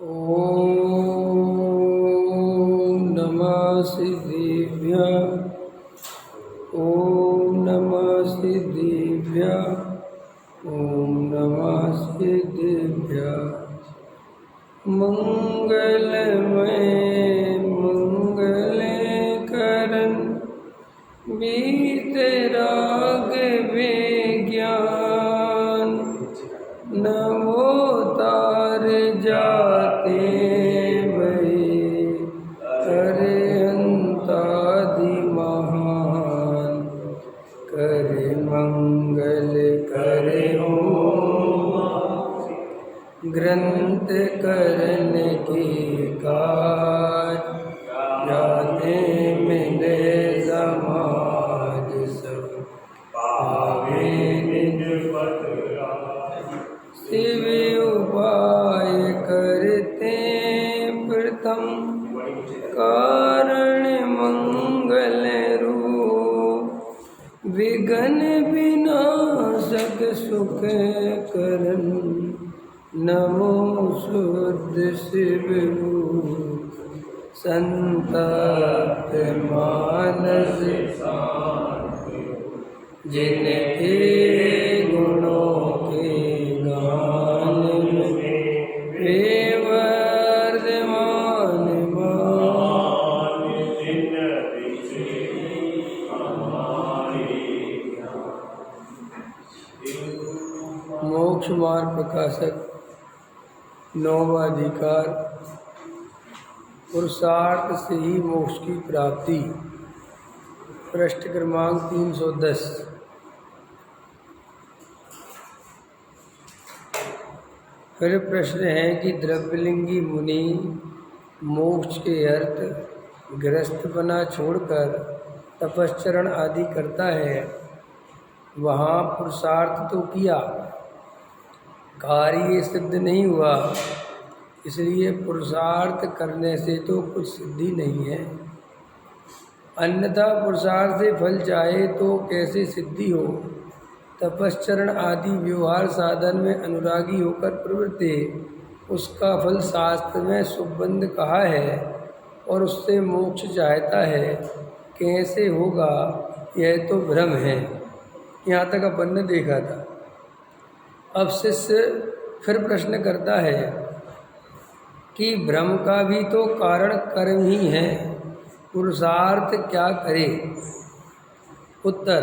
ॐ नमः सिद्धिभ्यः। ॐ नमः सिद्धिभ्यः। ॐ नमः सिद्धिभ्यः। मंगलमय मंगलकरण वीतराग विज्ञान नमो तार जाते भये अरिहंतादि महान करे मंगल करे ओम ग्रंथ करण की काज जाते मिले समाज सब पावे निज पद शिव उपाय करते प्रथम कारण मंगल रूप विघ्न विनाशक सुख करन नमो शुद्ध शिव संतप्त मानस जिनके गुणों के गान में वे वर्धमान मान मोक्ष मार्ग प्रकाशक नौवां अधिकार पुरुषार्थ से ही मोक्ष की प्राप्ति। पृष्ठ क्रमांक 310। फिर प्रश्न है कि द्रव्यलिंगी मुनि मोक्ष के अर्थ गृहस्थपना छोड़कर तपश्चरण आदि करता है, वहाँ पुरुषार्थ तो किया, कार्य सिद्ध नहीं हुआ, इसलिए पुरुषार्थ करने से तो कुछ सिद्धि नहीं है। अन्यथा पुरुषार्थ से फल चाहे तो कैसे सिद्धि हो। तपश्चरण आदि व्यवहार साधन में अनुरागी होकर प्रवृत्ति, उसका फल शास्त्र में सुबंध कहा है और उससे मोक्ष चाहता है, कैसे होगा, यह तो भ्रम है। यहाँ तक अपन ने देखा था। अब शिष्य फिर प्रश्न करता है कि भ्रम का भी तो कारण कर्म ही है, पुरुषार्थ क्या करे। उत्तर,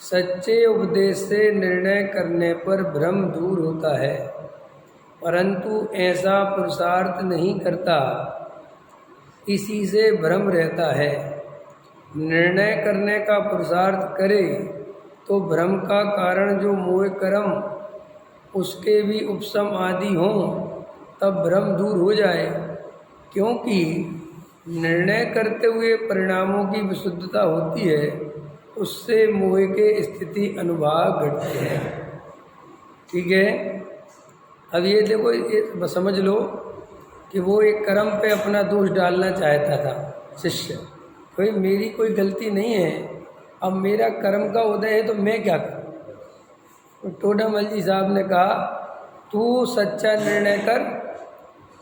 सच्चे उपदेश से निर्णय करने पर भ्रम दूर होता है, परंतु ऐसा पुरुषार्थ नहीं करता, इसी से भ्रम रहता है। निर्णय करने का पुरुषार्थ करे तो भ्रम का कारण जो मोह कर्म उसके भी उपशम आदि हों, तब भ्रम दूर हो जाए, क्योंकि निर्णय करते हुए परिणामों की विशुद्धता होती है, उससे मोह के स्थिति अनुभाव घटते हैं। ठीक है। अब ये देखो, ये समझ लो कि वो एक कर्म पे अपना दोष डालना चाहता था शिष्य, कोई मेरी कोई गलती नहीं है, अब मेरा कर्म का उदय है तो मैं क्या करूँ। तो टोडामल जी साहब ने कहा, तू सच्चा निर्णय कर,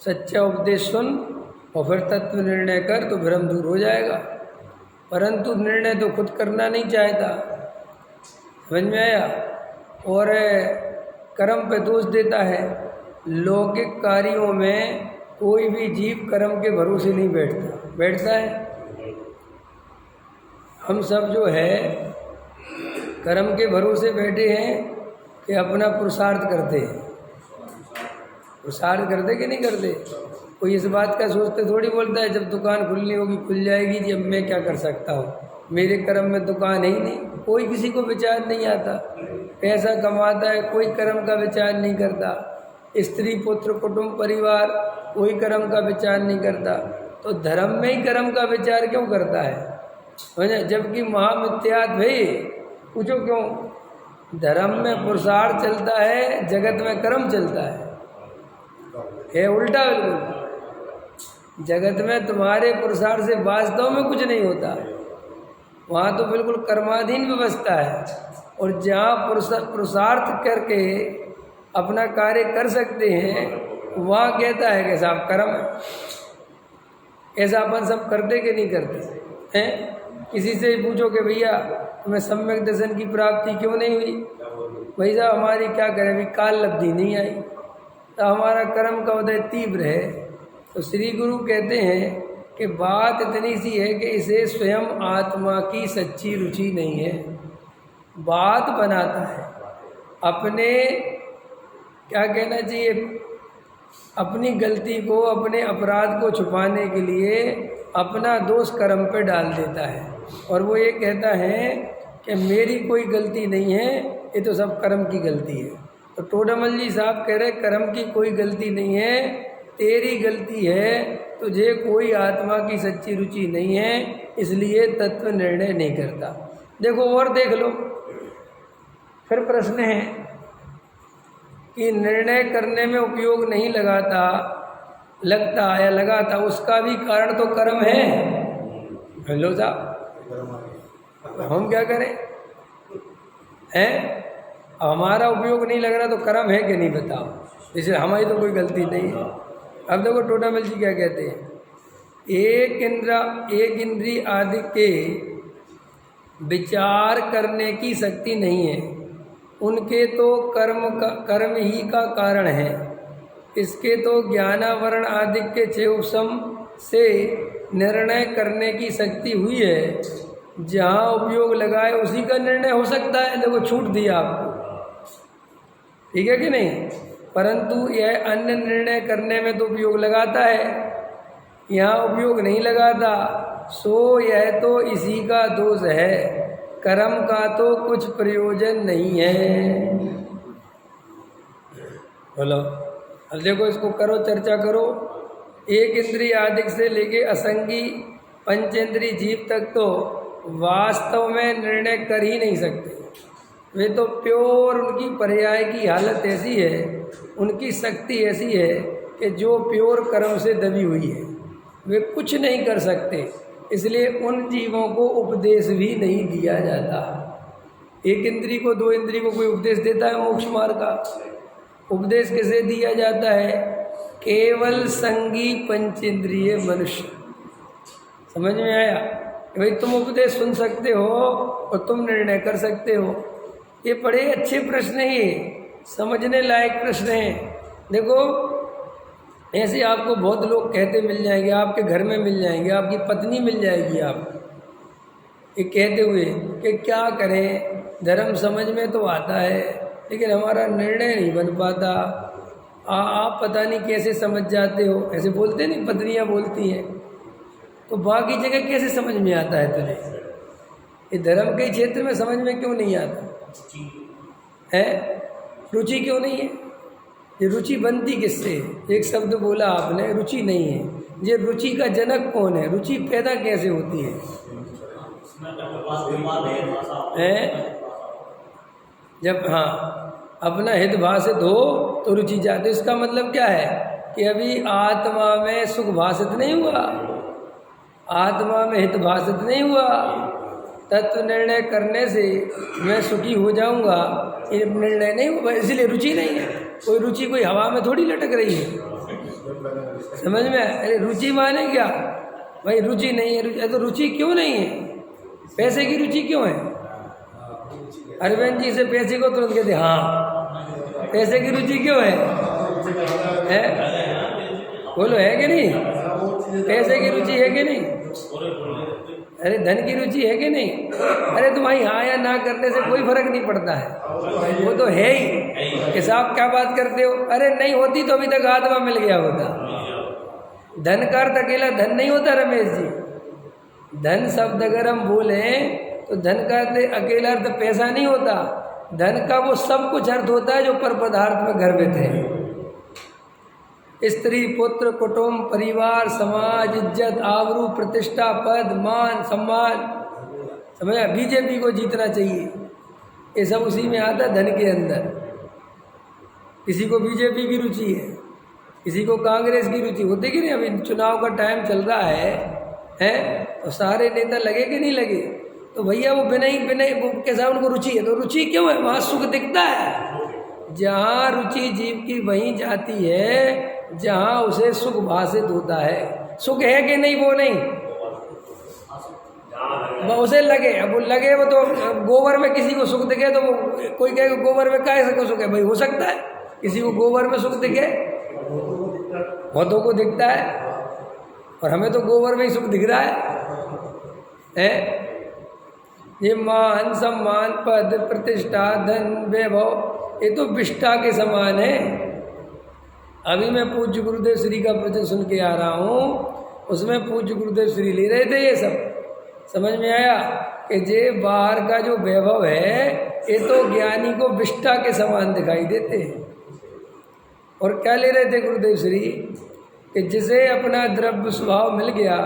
सच्चा उपदेश सुन और फिर तत्व निर्णय कर तो भ्रम दूर हो जाएगा। परंतु निर्णय तो खुद करना नहीं चाहता, समझ में आया, और कर्म पे दोष देता है। लौकिक कार्यों में कोई भी जीव कर्म के भरोसे नहीं बैठता है। हम सब जो है कर्म के भरोसे बैठे हैं कि अपना पुरुषार्थ करते हैं। पुरुषार्थ करते कि नहीं करते। कोई इस बात का सोचते थोड़ी बोलता है जब दुकान खुलनी होगी खुल जाएगी जी, अब मैं क्या कर सकता हूँ, मेरे कर्म में दुकान है ही नहीं। कोई किसी को विचार नहीं आता, पैसा कमाता है, कोई कर्म का विचार नहीं करता। स्त्री पुत्र कुटुंब परिवार, कोई कर्म का विचार नहीं करता। तो धर्म में ही कर्म का विचार क्यों करता है, जबकि महामिथ्यात भाई पूछो क्यों। धर्म में पुरुषार्थ चलता है, जगत में कर्म चलता है उल्टा। बिल्कुल जगत में तुम्हारे पुरुषार्थ से वास्तव में कुछ नहीं होता, वहाँ तो बिल्कुल कर्माधीन व्यवस्था है। और जहाँ पुरुषार्थ करके अपना कार्य कर सकते हैं, वहाँ कहता है कि साहब कर्म, ऐसा अपन सब करते कि नहीं करते हैं? किसी से पूछो कि भैया तुम्हें सम्यक दर्शन की प्राप्ति क्यों नहीं हुई? भाई साहब हमारी क्या करें, अभी काल लब्धि नहीं आई, तो हमारा कर्म का उदय तीव्र है। तो श्री गुरु कहते हैं कि बात इतनी सी है कि इसे स्वयं आत्मा की सच्ची रुचि नहीं है, बात बनाता है अपने, क्या कहना चाहिए, अपनी गलती को, अपने अपराध को छुपाने के लिए अपना दोष कर्म पे डाल देता है, और वो ये कहता है कि मेरी कोई गलती नहीं है, ये तो सब कर्म की गलती है। तो टोडामल जी साहब कह रहे कर्म की कोई गलती नहीं है, तेरी गलती है, तुझे कोई आत्मा की सच्ची रुचि नहीं है, इसलिए तत्व निर्णय नहीं करता। देखो और देख लो, फिर प्रश्न है कि निर्णय करने में उपयोग नहीं लगता या लगाता, उसका भी कारण तो कर्म है। हेलो साहब, हम क्या करें हैं? हमारा उपयोग नहीं लग रहा तो कर्म है कि नहीं बताओ, इसलिए हमारी तो कोई गलती नहीं है। अब देखो टोडामल जी क्या कहते हैं, एक इंद्री आदि के विचार करने की शक्ति नहीं है, उनके तो कर्म ही का कारण है। इसके तो ज्ञानावरण आदि के चेउसम से निर्णय करने की शक्ति हुई है, जहाँ उपयोग लगाए उसी का निर्णय हो सकता है। देखो छूट दिया आपको, ठीक है कि नहीं? परंतु यह अन्य निर्णय करने में तो उपयोग लगाता है, यहाँ उपयोग नहीं लगाता, सो यह तो इसी का दोष है, कर्म का तो कुछ प्रयोजन नहीं है। बोलो, अब देखो इसको करो, चर्चा करो। एक इंद्रिय आदि से लेके असंगी पंचेंद्रिय जीव तक तो वास्तव में निर्णय कर ही नहीं सकते। वे तो प्योर, उनकी पर्याय की हालत ऐसी है, उनकी शक्ति ऐसी है कि जो प्योर कर्म से दबी हुई है, वे कुछ नहीं कर सकते। इसलिए उन जीवों को उपदेश भी नहीं दिया जाता। एक इंद्री को, दो इंद्री को कोई उपदेश देता है मोक्ष मार्ग का? उपदेश किसे दिया जाता है? केवल संगी पंचेंद्रिय मनुष्य। समझ में आया? भाई तुम उपदेश सुन सकते हो और तुम निर्णय कर सकते हो। ये बड़े अच्छे प्रश्न हैं, ये समझने लायक प्रश्न हैं। देखो ऐसे आपको बहुत लोग कहते मिल जाएंगे, आपके घर में मिल जाएंगे, आपकी पत्नी मिल जाएगी आपको, ये कहते हुए कि क्या करें, धर्म समझ में तो आता है लेकिन हमारा निर्णय नहीं बन पाता, आप पता नहीं कैसे समझ जाते हो, ऐसे बोलते नहीं, पत्नियां बोलती हैं। तो बाकी जगह कैसे समझ में आता है तुझे? ये धर्म के क्षेत्र में समझ में क्यों नहीं आता है? रुचि क्यों नहीं है? ये रुचि बनती किससे? एक शब्द बोला आपने, रुचि नहीं है। ये रुचि का जनक कौन है? रुचि पैदा कैसे होती है? जब अपना हित भाषित हो तो रुचि जाती। इसका मतलब क्या है कि अभी आत्मा में सुख भाषित नहीं हुआ, आत्मा में हित भाषित नहीं हुआ। तत्व निर्णय करने से मैं सुखी हो जाऊंगा, ये निर्णय नहीं हुआ, इसलिए रुचि नहीं है। कोई रुचि कोई हवा में थोड़ी लटक रही है, समझ में? अरे रुचि माने क्या भाई? रुचि नहीं है। तो रुचि क्यों नहीं है? पैसे की रुचि क्यों है? अरविंद जी से पैसे को तुरंत कहते हाँ, पैसे की रुचि क्यों है? बोलो, है कि नहीं? पैसे की रुचि है कि नहीं? अरे धन की रुचि है कि नहीं? अरे तुम्हारी हाँ या ना करने से कोई फर्क नहीं पड़ता है, वो तो है ही कि साहब क्या बात करते हो? अरे नहीं होती तो अभी तक आत्मा मिल गया होता। धन का अर्थ अकेला धन नहीं होता रमेश जी। धन शब्द अगर हम बोले तो धन का अर्थ अकेला अर्थ पैसा नहीं होता। धन का वो सब कुछ अर्थ होता है जो पर पदार्थ में गर्भित है। स्त्री, पुत्र, कुटुंब, परिवार, समाज, इज्जत, आबरू, प्रतिष्ठा, पद, मान, सम्मान, समझा? बीजेपी को जीतना चाहिए, ये सब उसी में आता है, धन के अंदर। किसी को बीजेपी की रुचि है, किसी को कांग्रेस की रुचि होती कि नहीं? अभी चुनाव का टाइम चल रहा है तो सारे नेता लगे कि नहीं लगे? तो भैया वो बिना कैसा उनको रुचि है, तो रुचि क्यों है? वहाँ सुख दिखता है। जहाँ रुचि जीव की वहीं जाती है, जहाँ उसे सुख भाषित होता है। सुख है कि नहीं, वो नहीं, वो उसे लगे। अब वो लगे, वो तो गोबर में किसी को सुख दिखे तो वो कोई कहे गोबर में काहे से को सुख है, भाई हो सकता है किसी को गोबर में सुख दिखे, बहुतों को दिखता है, और हमें तो गोबर में ही सुख दिख रहा है? ये मान सम्मान पद प्रतिष्ठा धन वैभव ये तो विष्ठा के समान है। अभी मैं पूज्य गुरुदेव श्री का प्रवचन सुन के आ रहा हूँ, उसमें पूज्य गुरुदेव श्री ले रहे थे, ये सब समझ में आया कि जे बाहर का जो वैभव है ये तो ज्ञानी को विष्ठा के समान दिखाई देते हैं। और क्या ले रहे थे गुरुदेव श्री कि जिसे अपना द्रव्य स्वभाव मिल गया,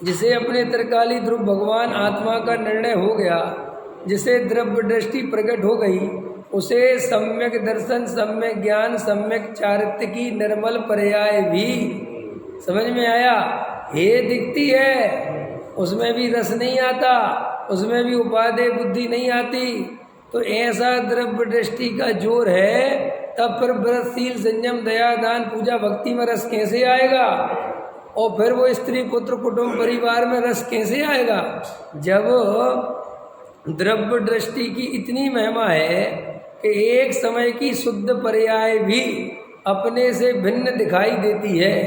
जिसे अपने त्रिकाली ध्रुव भगवान आत्मा का निर्णय हो गया, जिसे द्रव्य दृष्टि प्रकट हो गई, उसे सम्यक दर्शन, सम्यक ज्ञान, सम्यक चारित्र्य की निर्मल पर्याय भी समझ में आया। ये दिखती है, उसमें भी रस नहीं आता, उसमें भी उपादेय बुद्धि नहीं आती। तो ऐसा द्रव्य दृष्टि का जोर है, तब फिर व्रतशील संयम दया दान पूजा भक्ति में रस कैसे आएगा? और फिर वो स्त्री पुत्र कुटुंब परिवार में रस कैसे आएगा? जब द्रव्य दृष्टि की इतनी महिमा है कि एक समय की शुद्ध पर्याय भी अपने से भिन्न दिखाई देती है,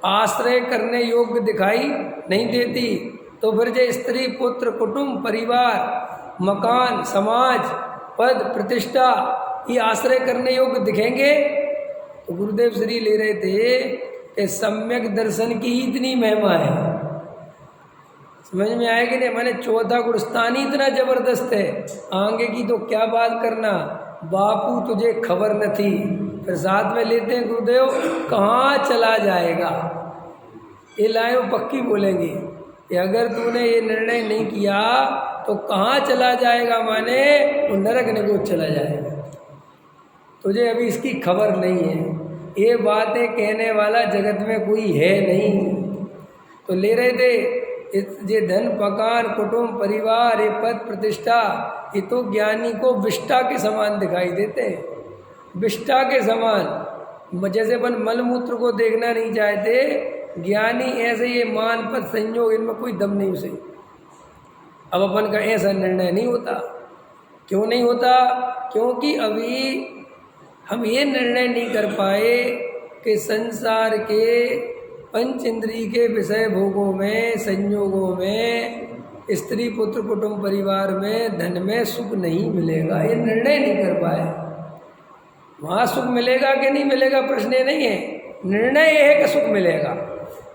आश्रय करने योग्य दिखाई नहीं देती। तो फिर जो स्त्री पुत्र कुटुंब परिवार मकान समाज पद प्रतिष्ठा ये आश्रय करने योग्य दिखेंगे? तो गुरुदेव श्री ले रहे थे कि सम्यक दर्शन की ही इतनी महिमा है। समझ में आएगी नहीं? मैंने चौथा गुणस्थान ही इतना जबरदस्त है, आगे की तो क्या बात करना। बापू तुझे खबर न थी, फिर साथ में लेते हैं गुरुदेव, कहाँ चला जाएगा? ये लाए वो पक्की बोलेंगे कि अगर तूने ये निर्णय नहीं किया तो कहाँ चला जाएगा, माने वो नरक निगोद चला जाएगा। तुझे अभी इसकी खबर नहीं है, ये बातें कहने वाला जगत में कोई है नहीं। तो ले रहे थे ये धन मकान कुटुंब परिवार ये पद प्रतिष्ठा ये तो ज्ञानी को विष्ठा के समान दिखाई देते हैं, विष्ठा के समान। जैसे अपन मलमूत्र को देखना नहीं चाहते, ज्ञानी ऐसे ये मान पद संयोग इनमें कोई दम नहीं उसे। अब अपन का ऐसा निर्णय नहीं होता। क्यों नहीं होता? क्योंकि अभी हम ये निर्णय नहीं कर पाए कि संसार के पंच इंद्रिय के विषय भोगों में संयोगों में स्त्री पुत्र कुटुंब परिवार में धन में सुख नहीं मिलेगा, ये निर्णय नहीं कर पाए। वहाँ सुख मिलेगा कि नहीं मिलेगा प्रश्न ये नहीं है, निर्णय ये है कि सुख मिलेगा।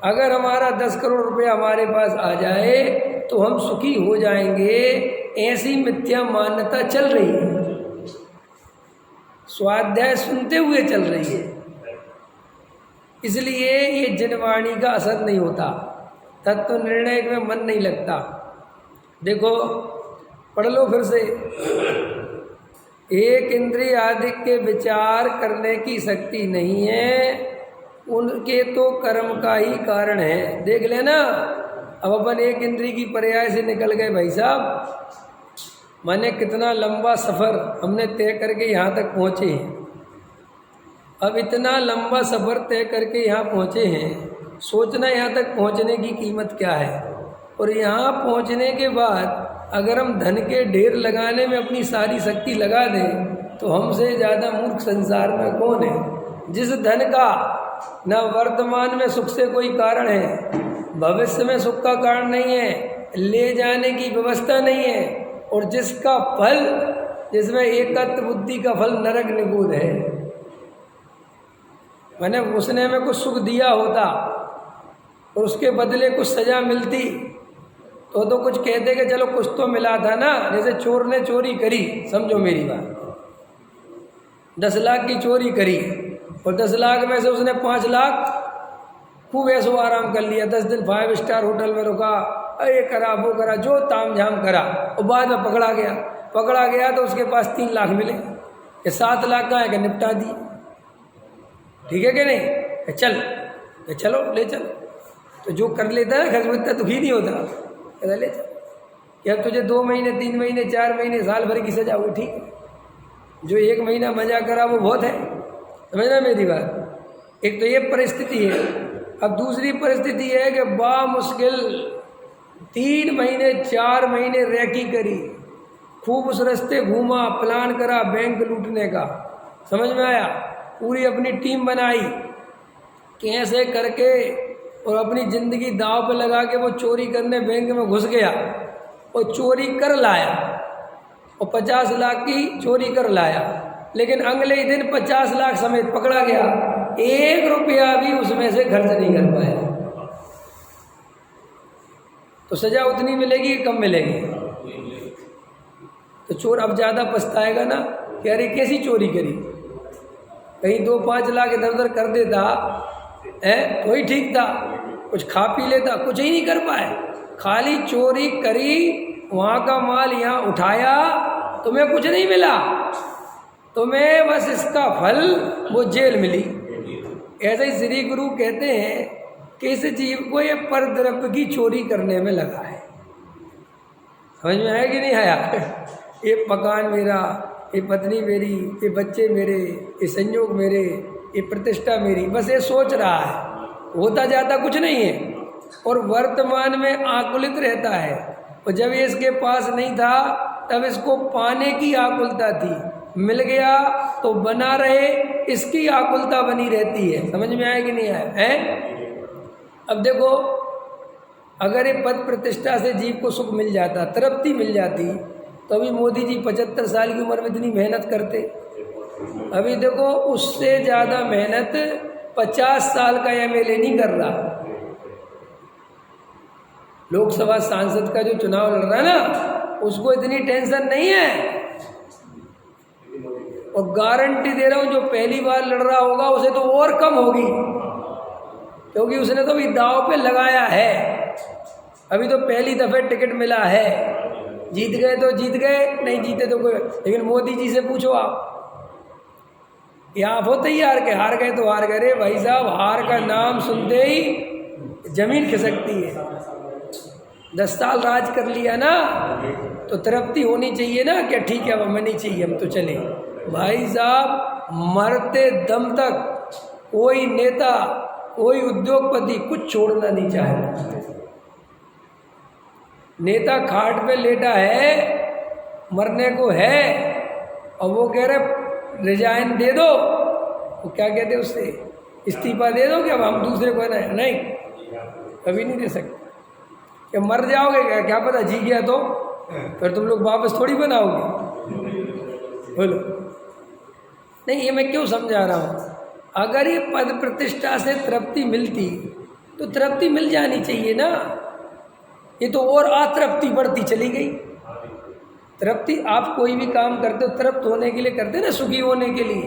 अगर हमारा 10 करोड़ रुपया हमारे पास आ जाए तो हम सुखी हो जाएंगे, ऐसी मिथ्या मान्यता चल रही है, स्वाध्याय सुनते हुए चल रही है। इसलिए ये जनवाणी का असर नहीं होता, तत्व निर्णय में मन नहीं लगता। देखो पढ़ लो फिर से, एक इंद्रिय आदि के विचार करने की शक्ति नहीं है, उनके तो कर्म का ही कारण है। देख लेना, अब अपन एक इंद्रिय की पर्याय से निकल गए भाई साहब, माने कितना लंबा सफ़र हमने तय करके यहाँ तक पहुँचे हैं। अब इतना लंबा सफ़र तय करके यहाँ पहुँचे हैं, सोचना यहाँ तक पहुँचने की कीमत क्या है। और यहाँ पहुँचने के बाद अगर हम धन के ढेर लगाने में अपनी सारी शक्ति लगा दें तो हमसे ज़्यादा मूर्ख संसार में कौन है। जिस धन का न वर्तमान में सुख से कोई कारण है, भविष्य में सुख का कारण नहीं है, ले जाने की व्यवस्था नहीं है, और जिसका फल, जिसमें एकत्व बुद्धि का फल नरक निगूढ़ है। मैंने उसने हमें कुछ सुख दिया होता और उसके बदले कुछ सजा मिलती तो कुछ कहते कि चलो कुछ तो मिला था ना। जैसे चोर ने चोरी करी, समझो मेरी बात, 10 लाख की चोरी करी और 10 लाख में से उसने 5 लाख खूब ऐसो आराम कर लिया, 10 दिन 5 स्टार होटल में रुका, ये करा वो करा, जो ताम झाम करा, और बाद में पकड़ा गया तो उसके पास 3 लाख मिले कि 7 लाख का है कि निपटा दी। ठीक है कि नहीं? चलो ले चलो। तो जो कर लेता है खर्च में इतना दुखी नहीं होता, कहता ले चल, कि अब तुझे 2 महीने 3 महीने 4 महीने साल भर की सजा हुई, ठीक है। जो 1 महीना मजा करा वो बहुत है, समझना मेरी बात। एक तो ये परिस्थिति है। अब दूसरी परिस्थिति है कि बामुश्किल 3 महीने 4 महीने रैकी करी, खूब उस रास्ते घूमा, प्लान करा बैंक लूटने का, समझ में आया, पूरी अपनी टीम बनाई, कैसे करके और अपनी ज़िंदगी दांव पे लगा के वो चोरी करने बैंक में घुस गया और चोरी कर लाया और 50 लाख की चोरी कर लाया। लेकिन अगले ही दिन 50 लाख समेत पकड़ा गया, 1 रुपया भी उसमें से खर्च नहीं कर पाया। तो सजा उतनी मिलेगी कि कम मिलेगी? तो चोर अब ज़्यादा पछताएगा ना कि अरे कैसी चोरी करी। कहीं 2-5 लाख इधर उधर कर देता है तो ही ठीक था, कुछ खा पी लेता, कुछ ही नहीं कर पाए, खाली चोरी करी, वहाँ का माल यहाँ उठाया, तुम्हें कुछ नहीं मिला, तुम्हें बस इसका फल वो जेल मिली। ऐसे ही श्री गुरु कहते हैं कि इस जीव को ये परद्रव्य की चोरी करने में लगा है। समझ में आया कि नहीं आया? ये मकान मेरा, ये पत्नी मेरी, ये बच्चे मेरे, ये संयोग मेरे, ये प्रतिष्ठा मेरी, बस ये सोच रहा है, होता जाता कुछ नहीं है और वर्तमान में आकुलित रहता है। और जब ये इसके पास नहीं था तब इसको पाने की आकुलता थी, मिल गया तो बना रहे, इसकी आकुलता बनी रहती है। समझ में आया कि नहीं आया है? अब देखो, अगर ये पद प्रतिष्ठा से जीव को सुख मिल जाता, तृप्ति मिल जाती, तो अभी मोदी जी 75 साल की उम्र में इतनी मेहनत करते। अभी देखो उससे ज़्यादा मेहनत 50 साल का एमएलए नहीं कर रहा। लोकसभा सांसद का जो चुनाव लड़ रहा है ना, उसको इतनी टेंशन नहीं है। और गारंटी दे रहा हूँ जो पहली बार लड़ रहा होगा उसे तो और कम होगी, क्योंकि उसने तो अभी दांव पे लगाया है। अभी तो पहली दफ़े टिकट मिला है, जीत गए तो जीत गए, नहीं जीते तो कोई। लेकिन मोदी जी से पूछो आप, या आप हो तैयार के हार गए तो हार गए? रे भाई साहब, हार का नाम सुनते ही जमीन खिसकती है। 10 साल राज कर लिया ना, तो तृप्ति होनी चाहिए ना, क्या ठीक है अब हमें नहीं चाहिए, हम तो चले। भाई साहब, मरते दम तक कोई नेता, कोई उद्योगपति कुछ छोड़ना नहीं चाहता। नेता खाट पे लेटा है, मरने को है, और वो कह रहे रिजाइन दे दो, वो क्या कहते उससे, इस्तीफा दे दो कि अब हम दूसरे को है नहीं, कभी नहीं दे सकते। क्या मर जाओगे क्या पता, जी गया तो फिर तुम लोग वापस थोड़ी बनाओगे, बोलो। नहीं, ये मैं क्यों समझा रहा हूँ, अगर ये पद प्रतिष्ठा से तृप्ति मिलती तो तृप्ति मिल जानी चाहिए ना। ये तो और अतृप्ति बढ़ती चली गई। तृप्ति, आप कोई भी काम करते हो तृप्त होने के लिए करते ना, सुखी होने के लिए,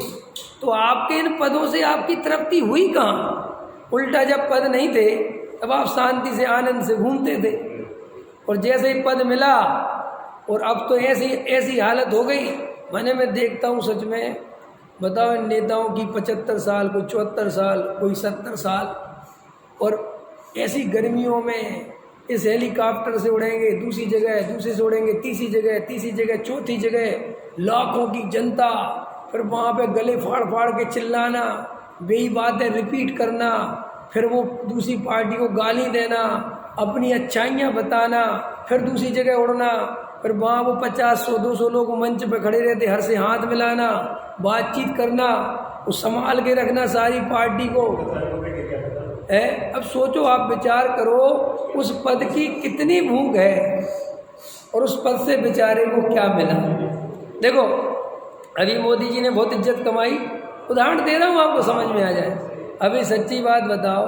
तो आपके इन पदों से आपकी तृप्ति हुई कहाँ? उल्टा, जब पद नहीं थे तब आप शांति से आनंद से घूमते थे, और जैसे ही पद मिला, और अब तो ऐसी हालत हो गई। मैंने मैं देखता हूँ सच में, बताओ, इन नेताओं की 75 साल, कोई 74 साल, कोई 70 साल, और ऐसी गर्मियों में इस हेलीकॉप्टर से उड़ेंगे, दूसरी जगह, दूसरे से उड़ेंगे, तीसरी जगह, चौथी जगह, लाखों की जनता, फिर वहाँ पे गले फाड़ फाड़ के चिल्लाना, बेही बातें रिपीट करना, फिर वो दूसरी पार्टी को गाली देना, अपनी अच्छाइयाँ बताना, फिर दूसरी जगह उड़ना, फिर वहाँ वो 50-100-200 लोग मंच पे खड़े रहते, हर से हाथ मिलाना, बातचीत करना, वो संभाल के रखना सारी पार्टी को है। अब सोचो, आप विचार करो, उस पद की कितनी भूख है और उस पद से बेचारे को क्या मिला। देखो, अभी मोदी जी ने बहुत इज्जत कमाई, उदाहरण दे रहा हूँ आपको समझ में आ जाए। अभी सच्ची बात बताओ,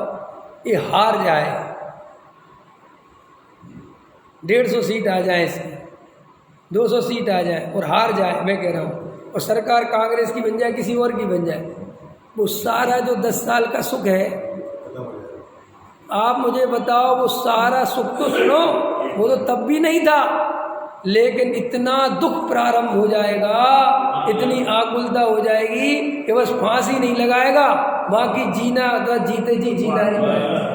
ये हार जाए, 150 सीट आ जाए इसकी, 200 सीट आ जाए और हार जाए, मैं कह रहा हूँ, और सरकार कांग्रेस की बन जाए, किसी और की बन जाए, वो सारा जो 10 साल का सुख है, आप मुझे बताओ, वो सारा सुख तो सुनो, वो तो तब भी नहीं था, लेकिन इतना दुख प्रारंभ हो जाएगा, इतनी आकुलता हो जाएगी कि बस फांसी नहीं लगाएगा, बाकी जीना तो जीते जी जीना नहीं पाएगा।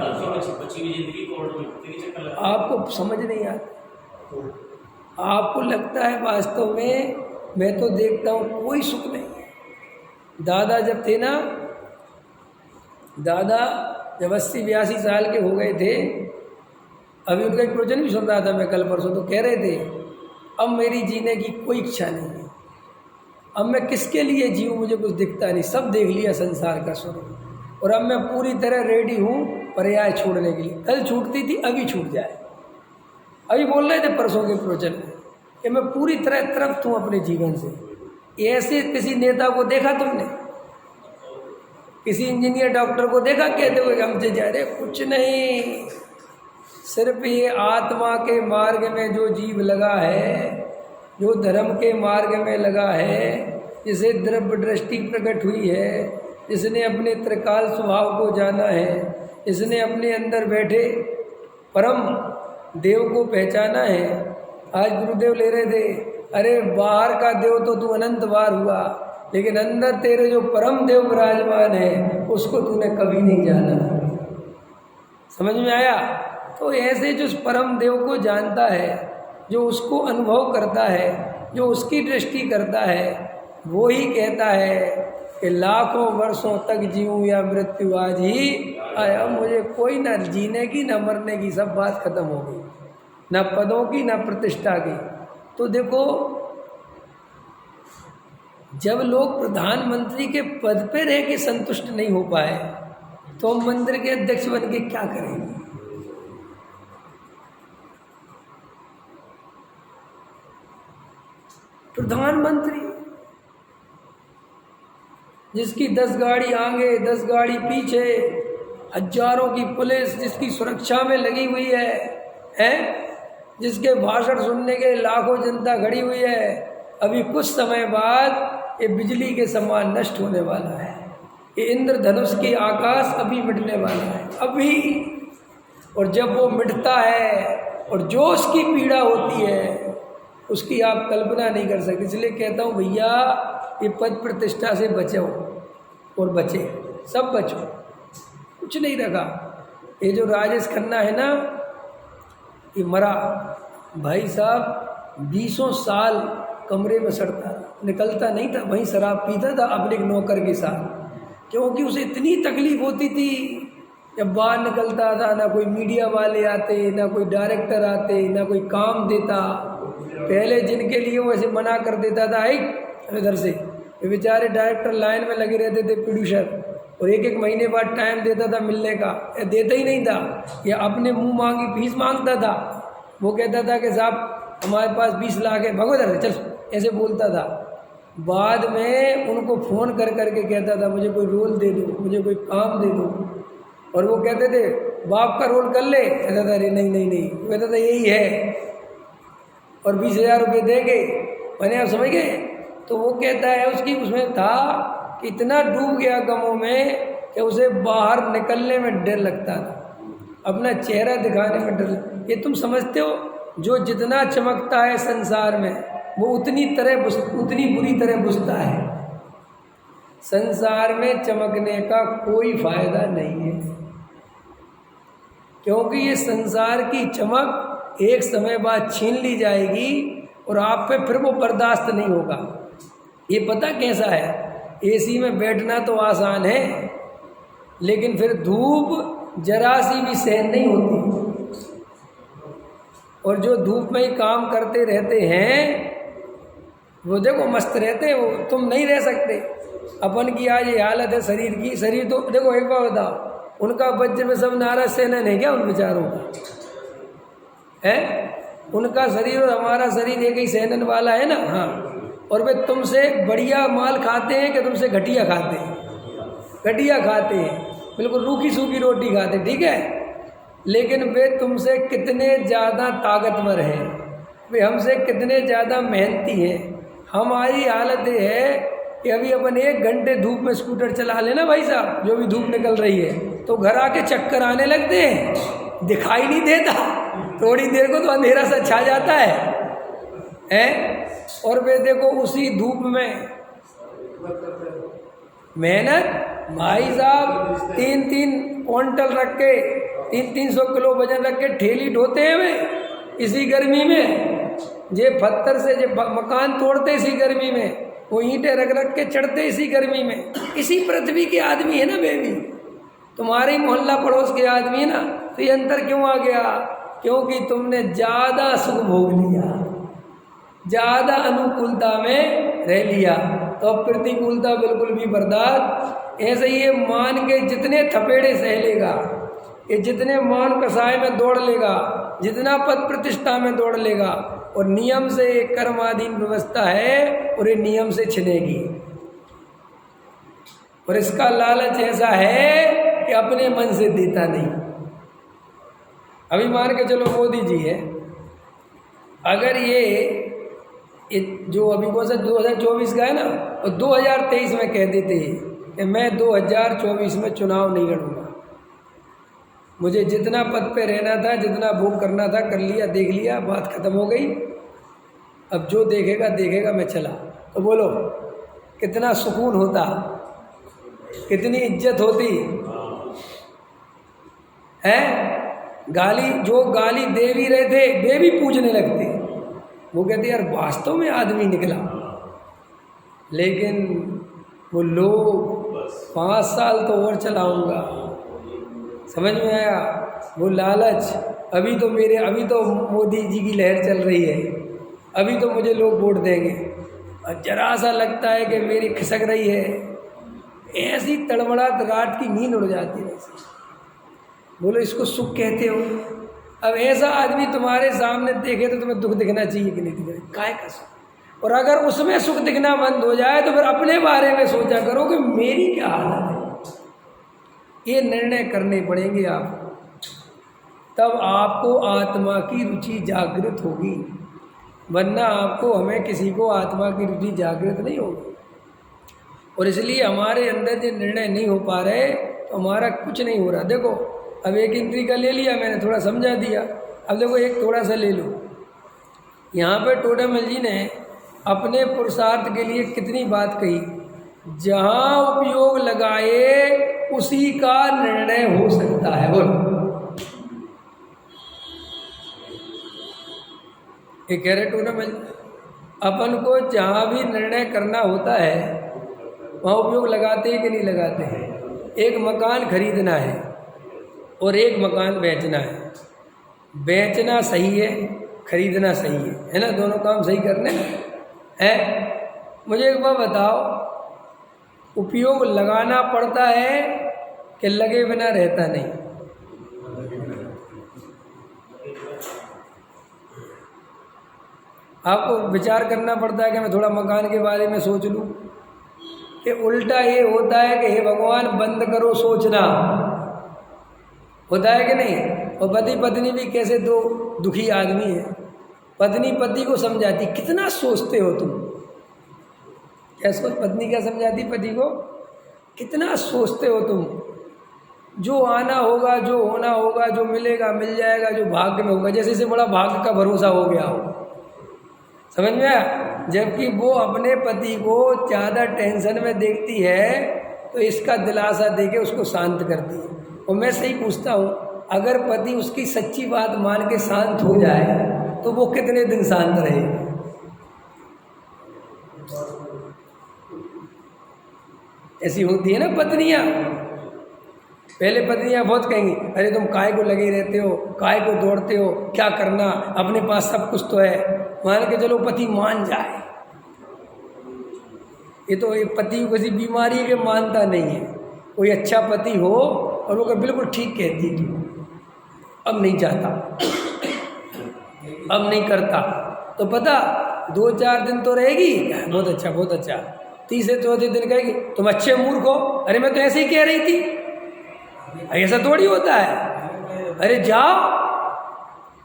आपको समझ नहीं आता, आपको लगता है वास्तव में, मैं तो देखता हूँ कोई सुख नहीं है। दादा जब थे ना, दादा जब 80-82 साल के हो गए थे, अभी उनका एक प्रवचन भी सुन रहा था मैं कल परसों, तो कह रहे थे अब मेरी जीने की कोई इच्छा नहीं है, अब मैं किसके लिए जीऊँ, मुझे कुछ दिखता नहीं, सब देख लिया संसार का स्वरूप, और अब मैं पूरी तरह रेडी हूँ पर्याय छोड़ने के लिए। कल छूटती थी, अभी छूट जाए। अभी बोल रहे थे परसों के प्रवचन में कि मैं पूरी तरह तृप्त हूँ अपने जीवन से। ऐसे किसी नेता को देखा तुमने? किसी इंजीनियर डॉक्टर को देखा कहते हुए हमसे जा रहे? कुछ नहीं, सिर्फ ये आत्मा के मार्ग में जो जीव लगा है, जो धर्म के मार्ग में लगा है, जिसे द्रव्य दृष्टि प्रकट हुई है, जिसने अपने त्रिकाल स्वभाव को जाना है, जिसने अपने अंदर बैठे परम देव को पहचाना है। आज गुरुदेव ले रहे थे, अरे बाहर का देव तो तू अनंत बार हुआ, लेकिन अंदर तेरे जो परम देव विराजमान है उसको तूने कभी नहीं जाना। समझ में आया? तो ऐसे जो परम देव को जानता है, जो उसको अनुभव करता है, जो उसकी दृष्टि करता है, वो ही कहता है कि लाखों वर्षों तक जीऊँ या मृत्यु आज ही आया। मुझे कोई ना जीने की ना मरने की, सब बात खत्म हो गई, ना पदों की ना प्रतिष्ठा की। तो देखो, जब लोग प्रधानमंत्री के पद पे रह के संतुष्ट नहीं हो पाए तो हम मंदिर के अध्यक्ष बन के क्या करेंगे? प्रधानमंत्री जिसकी 10 गाड़ी आगे 10 गाड़ी पीछे, हजारों की पुलिस जिसकी सुरक्षा में लगी हुई है, जिसके भाषण सुनने के लाखों जनता खड़ी हुई है, अभी कुछ समय बाद ये बिजली के समान नष्ट होने वाला है। ये इंद्रधनुष की आकाश अभी मिटने वाला है, अभी। और जब वो मिटता है और जो उसकी पीड़ा होती है उसकी आप कल्पना नहीं कर सकते। इसलिए कहता हूँ भैया, ये पद प्रतिष्ठा से बचो और बचे, सब बचो, कुछ नहीं रखा। ये जो राजेश खन्ना है ना, ये मरा भाई साहब, 20 साल कमरे में सड़ता, निकलता नहीं था, वहीं शराब पीता था अपने एक नौकर के साथ, क्योंकि उसे इतनी तकलीफ होती थी। जब बाहर निकलता था, ना कोई मीडिया वाले आते, ना कोई डायरेक्टर आते, ना कोई काम देता। पहले जिनके लिए वो ऐसे मना कर देता था, इधर से, ये बेचारे डायरेक्टर लाइन में लगे रहते थे, प्रोड्यूसर, और एक महीने बाद टाइम देता था मिलने का, या देता ही नहीं था, या अपने मुंह मांगी फीस मांगता था। वो कहता था कि साहब हमारे पास 20 लाख है, भगो इधर चल, ऐसे बोलता था। बाद में उनको फ़ोन कर करके कहता था मुझे कोई रोल दे दो, मुझे कोई काम दे दो, और वो कहते थे बाप का रोल कर ले। कहता था अरे नहीं नहीं नहीं, वो कहता था यही है, और 20,000 रुपये देंगे। मैंने आप समझ गए? तो वो कहता है उसकी उसमें था कि इतना डूब गया गमों में कि उसे बाहर निकलने में डर लगता था, अपना चेहरा दिखाने में डर। ये तुम समझते हो, जो जितना चमकता है संसार में वो उतनी बुरी तरह बुझता है। संसार में चमकने का कोई फायदा नहीं है, क्योंकि ये संसार की चमक एक समय बाद छीन ली जाएगी और आप पे फिर वो बर्दाश्त नहीं होगा। ये पता कैसा है? एसी में बैठना तो आसान है, लेकिन फिर धूप जरा सी भी सहन नहीं होती, और जो धूप में ही काम करते रहते हैं वो देखो मस्त रहते हैं, वो तुम नहीं रह सकते। अपन की आज ये हालत है शरीर की। शरीर तो देखो, एक बार बताओ, उनका वज्र में सब नाराज सेनन है क्या उन बेचारों का? है उनका शरीर और हमारा शरीर एक ही सेनन वाला है ना? हाँ। और वे तुमसे बढ़िया माल खाते हैं कि तुमसे घटिया खाते हैं? घटिया खाते हैं, बिल्कुल रूखी सूखी रोटी खाते हैं, ठीक है। लेकिन वे तुमसे कितने ज़्यादा ताकतवर हैं, वे हमसे कितने ज़्यादा मेहनती हैं। हमारी हालत ये है कि अभी अपन 1 घंटे धूप में स्कूटर चला लेना भाई साहब, जो भी धूप निकल रही है, तो घर आके चक्कर आने लगते हैं, दिखाई नहीं देता, थोड़ी देर को तो अंधेरा सा छा जाता है। और वे देखो उसी धूप में मेहनत, भाई साहब 3-3 क्विंटल रख के 300 किलो वजन रख के ठेली ढोते हैं वे इसी गर्मी में। जे पत्थर से जे मकान तोड़ते इसी गर्मी में, वो ईंटें रख रख के चढ़ते इसी गर्मी में। इसी पृथ्वी के आदमी है ना वे भी। तुम्हारे ही मोहल्ला पड़ोस के आदमी है ना, तो ये अंतर क्यों आ गया? क्योंकि तुमने ज़्यादा सुख भोग लिया, ज़्यादा अनुकूलता में रह लिया, तो अब प्रतिकूलता बिल्कुल भी बर्दाश्त। ऐसे ही ये मान के जितने थपेड़े सह लेगा, ये जितने मान कसाय में दौड़ लेगा, जितना पद प्रतिष्ठा में दौड़ लेगा, और नियम से एक कर्माधीन व्यवस्था है और ये नियम से छिनेगी। और इसका लालच ऐसा है कि अपने मन से देता नहीं। अभी मान के चलो मोदी जी है, अगर ये जो अभी कौन सा 2024 का है ना, और 2023 में कह देते कि मैं 2024 में चुनाव नहीं लड़ूंगा, मुझे जितना पद पे रहना था, जितना भोग करना था कर लिया, देख लिया, बात खत्म हो गई, अब जो देखेगा देखेगा, मैं चला, तो बोलो कितना सुकून होता, कितनी इज्जत होती है। जो गाली दे भी रहे थे वे भी पूजने लगते, वो कहते यार वास्तव में आदमी निकला। लेकिन वो लोग 5 साल तो और चलाऊंगा, समझ में आया? वो लालच, अभी तो मोदी जी की लहर चल रही है, अभी तो मुझे लोग वोट देंगे, और जरा सा लगता है कि मेरी खिसक रही है, ऐसी तड़मड़ाहट रात की नींद उड़ जाती है। बोलो इसको सुख कहते हो? अब ऐसा आदमी तुम्हारे सामने देखे तो तुम्हें दुख दिखना चाहिए कि नहीं दिखना? काय का सुख? और अगर उसमें सुख दिखना बंद हो जाए तो फिर अपने बारे में सोचा करो कि मेरी क्या हालत है। ये निर्णय करने पड़ेंगे आपको, तब आपको आत्मा की रुचि जागृत होगी, वरना आपको हमें किसी को आत्मा की रुचि जागृत नहीं होगी। और इसलिए हमारे अंदर जो निर्णय नहीं हो पा रहे तो हमारा कुछ नहीं हो रहा। देखो अब एक इंद्री का ले लिया मैंने, थोड़ा समझा दिया, अब देखो एक थोड़ा सा ले लो। यहाँ पे टोडामल जी ने अपने पुरुषार्थ के लिए कितनी बात कही, जहाँ उपयोग लगाए उसी का निर्णय हो सकता है। बोलो ये कह रहे टोडामल, अपन को जहाँ भी निर्णय करना होता है वहाँ उपयोग लगाते हैं कि नहीं लगाते हैं? एक मकान खरीदना है और एक मकान बेचना है। बेचना सही है, खरीदना सही है ना? दोनों काम सही करने हैं। मुझे एक बात बताओ, उपयोग लगाना पड़ता है कि लगे बिना रहता नहीं? आपको विचार करना पड़ता है कि मैं थोड़ा मकान के बारे में सोच लूँ, कि उल्टा ये होता है कि हे भगवान बंद करो सोचना, होता है कि नहीं? और पति पत्नी भी कैसे दो दुखी आदमी है, पत्नी पति को समझाती, कितना सोचते हो तुम? क्या सोच? पत्नी क्या समझाती पति को? कितना सोचते हो तुम? जो आना होगा, जो होना होगा, जो मिलेगा मिल जाएगा, जो भाग्य में होगा, जैसे से बड़ा भाग्य का भरोसा हो गया हो। समझ में आया? जबकि वो अपने पति को ज़्यादा टेंशन में देखती है तो इसका दिलासा देके उसको शांत करती है। और मैं सही पूछता हूँ, अगर पति उसकी सच्ची बात मान के शांत हो जाए तो वो कितने दिन शांत रहेगी? ऐसी होती है ना पत्नियाँ। पहले पत्नियाँ बहुत कहेंगी, अरे तुम काय को लगे रहते हो, काय को दौड़ते हो, क्या करना, अपने पास सब कुछ तो है। मान के चलो पति मान जाए, ये तो एक पति किसी बीमारी के मानता नहीं है। कोई अच्छा पति हो और वो बिल्कुल ठीक कहती थी, अब नहीं चाहता, अब नहीं करता, तो पता 2-4 दिन तो रहेगी, बहुत अच्छा बहुत अच्छा, तीसरे चौथे दिन कहेगी तुम अच्छे मूर्ख हो, अरे मैं तो ऐसे ही कह रही थी, ऐसा थोड़ी होता है, अरे जाओ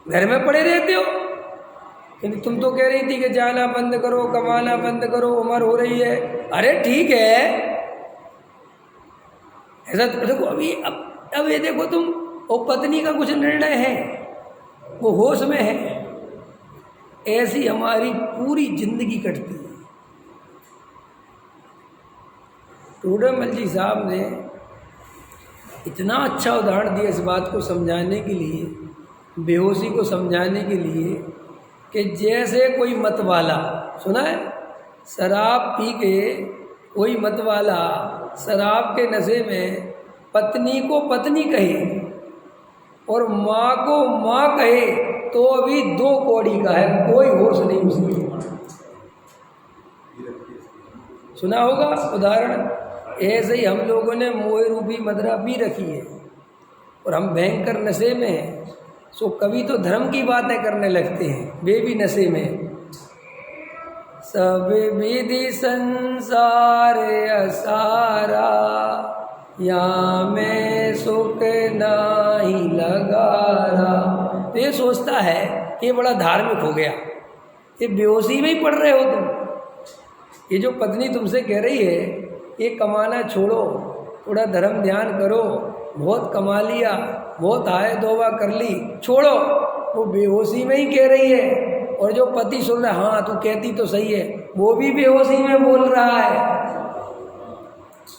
घर में पड़े रहते हो, लेकिन तुम तो कह रही थी कि जाना बंद करो, कमाना बंद करो, उम्र हो रही है। अरे ठीक है, ऐसा तो देखो अभी अब ये देखो तुम, वो पत्नी का कुछ निर्णय है, वो होश में है। ऐसी हमारी पूरी जिंदगी कटती है। टोडामल जी साहब ने इतना अच्छा उदाहरण दिया इस बात को समझाने के लिए, बेहोशी को समझाने के लिए, कि जैसे कोई मतवाला, सुना है, शराब पी के कोई मतवाला शराब के नशे में पत्नी को पत्नी कहे और माँ को माँ कहे तो अभी 2 कौड़ी का है, कोई होश नहीं उसमें। सुना होगा उदाहरण। ऐसे ही हम लोगों ने मोह रूपी मदिरा पी रखी है और हम भयंकर नशे में हैं, सो कभी तो धर्म की बातें करने लगते हैं, वे भी नशे में। सब विधि संसार असारा, यहाँ में सुख नाही लगारा। तो ये सोचता है कि ये बड़ा धार्मिक हो गया, ये बेहोशी में ही पड़ रहे हो तुम। ये जो पत्नी तुमसे कह रही है ये कमाना छोड़ो, थोड़ा धर्म ध्यान करो, बहुत कमा लिया, बहुत हाय तौबा कर ली, छोड़ो, वो बेहोशी में ही कह रही है। और जो पति सुन रहा है, हाँ तू कहती तो सही है, वो भी बेहोशी में बोल रहा है।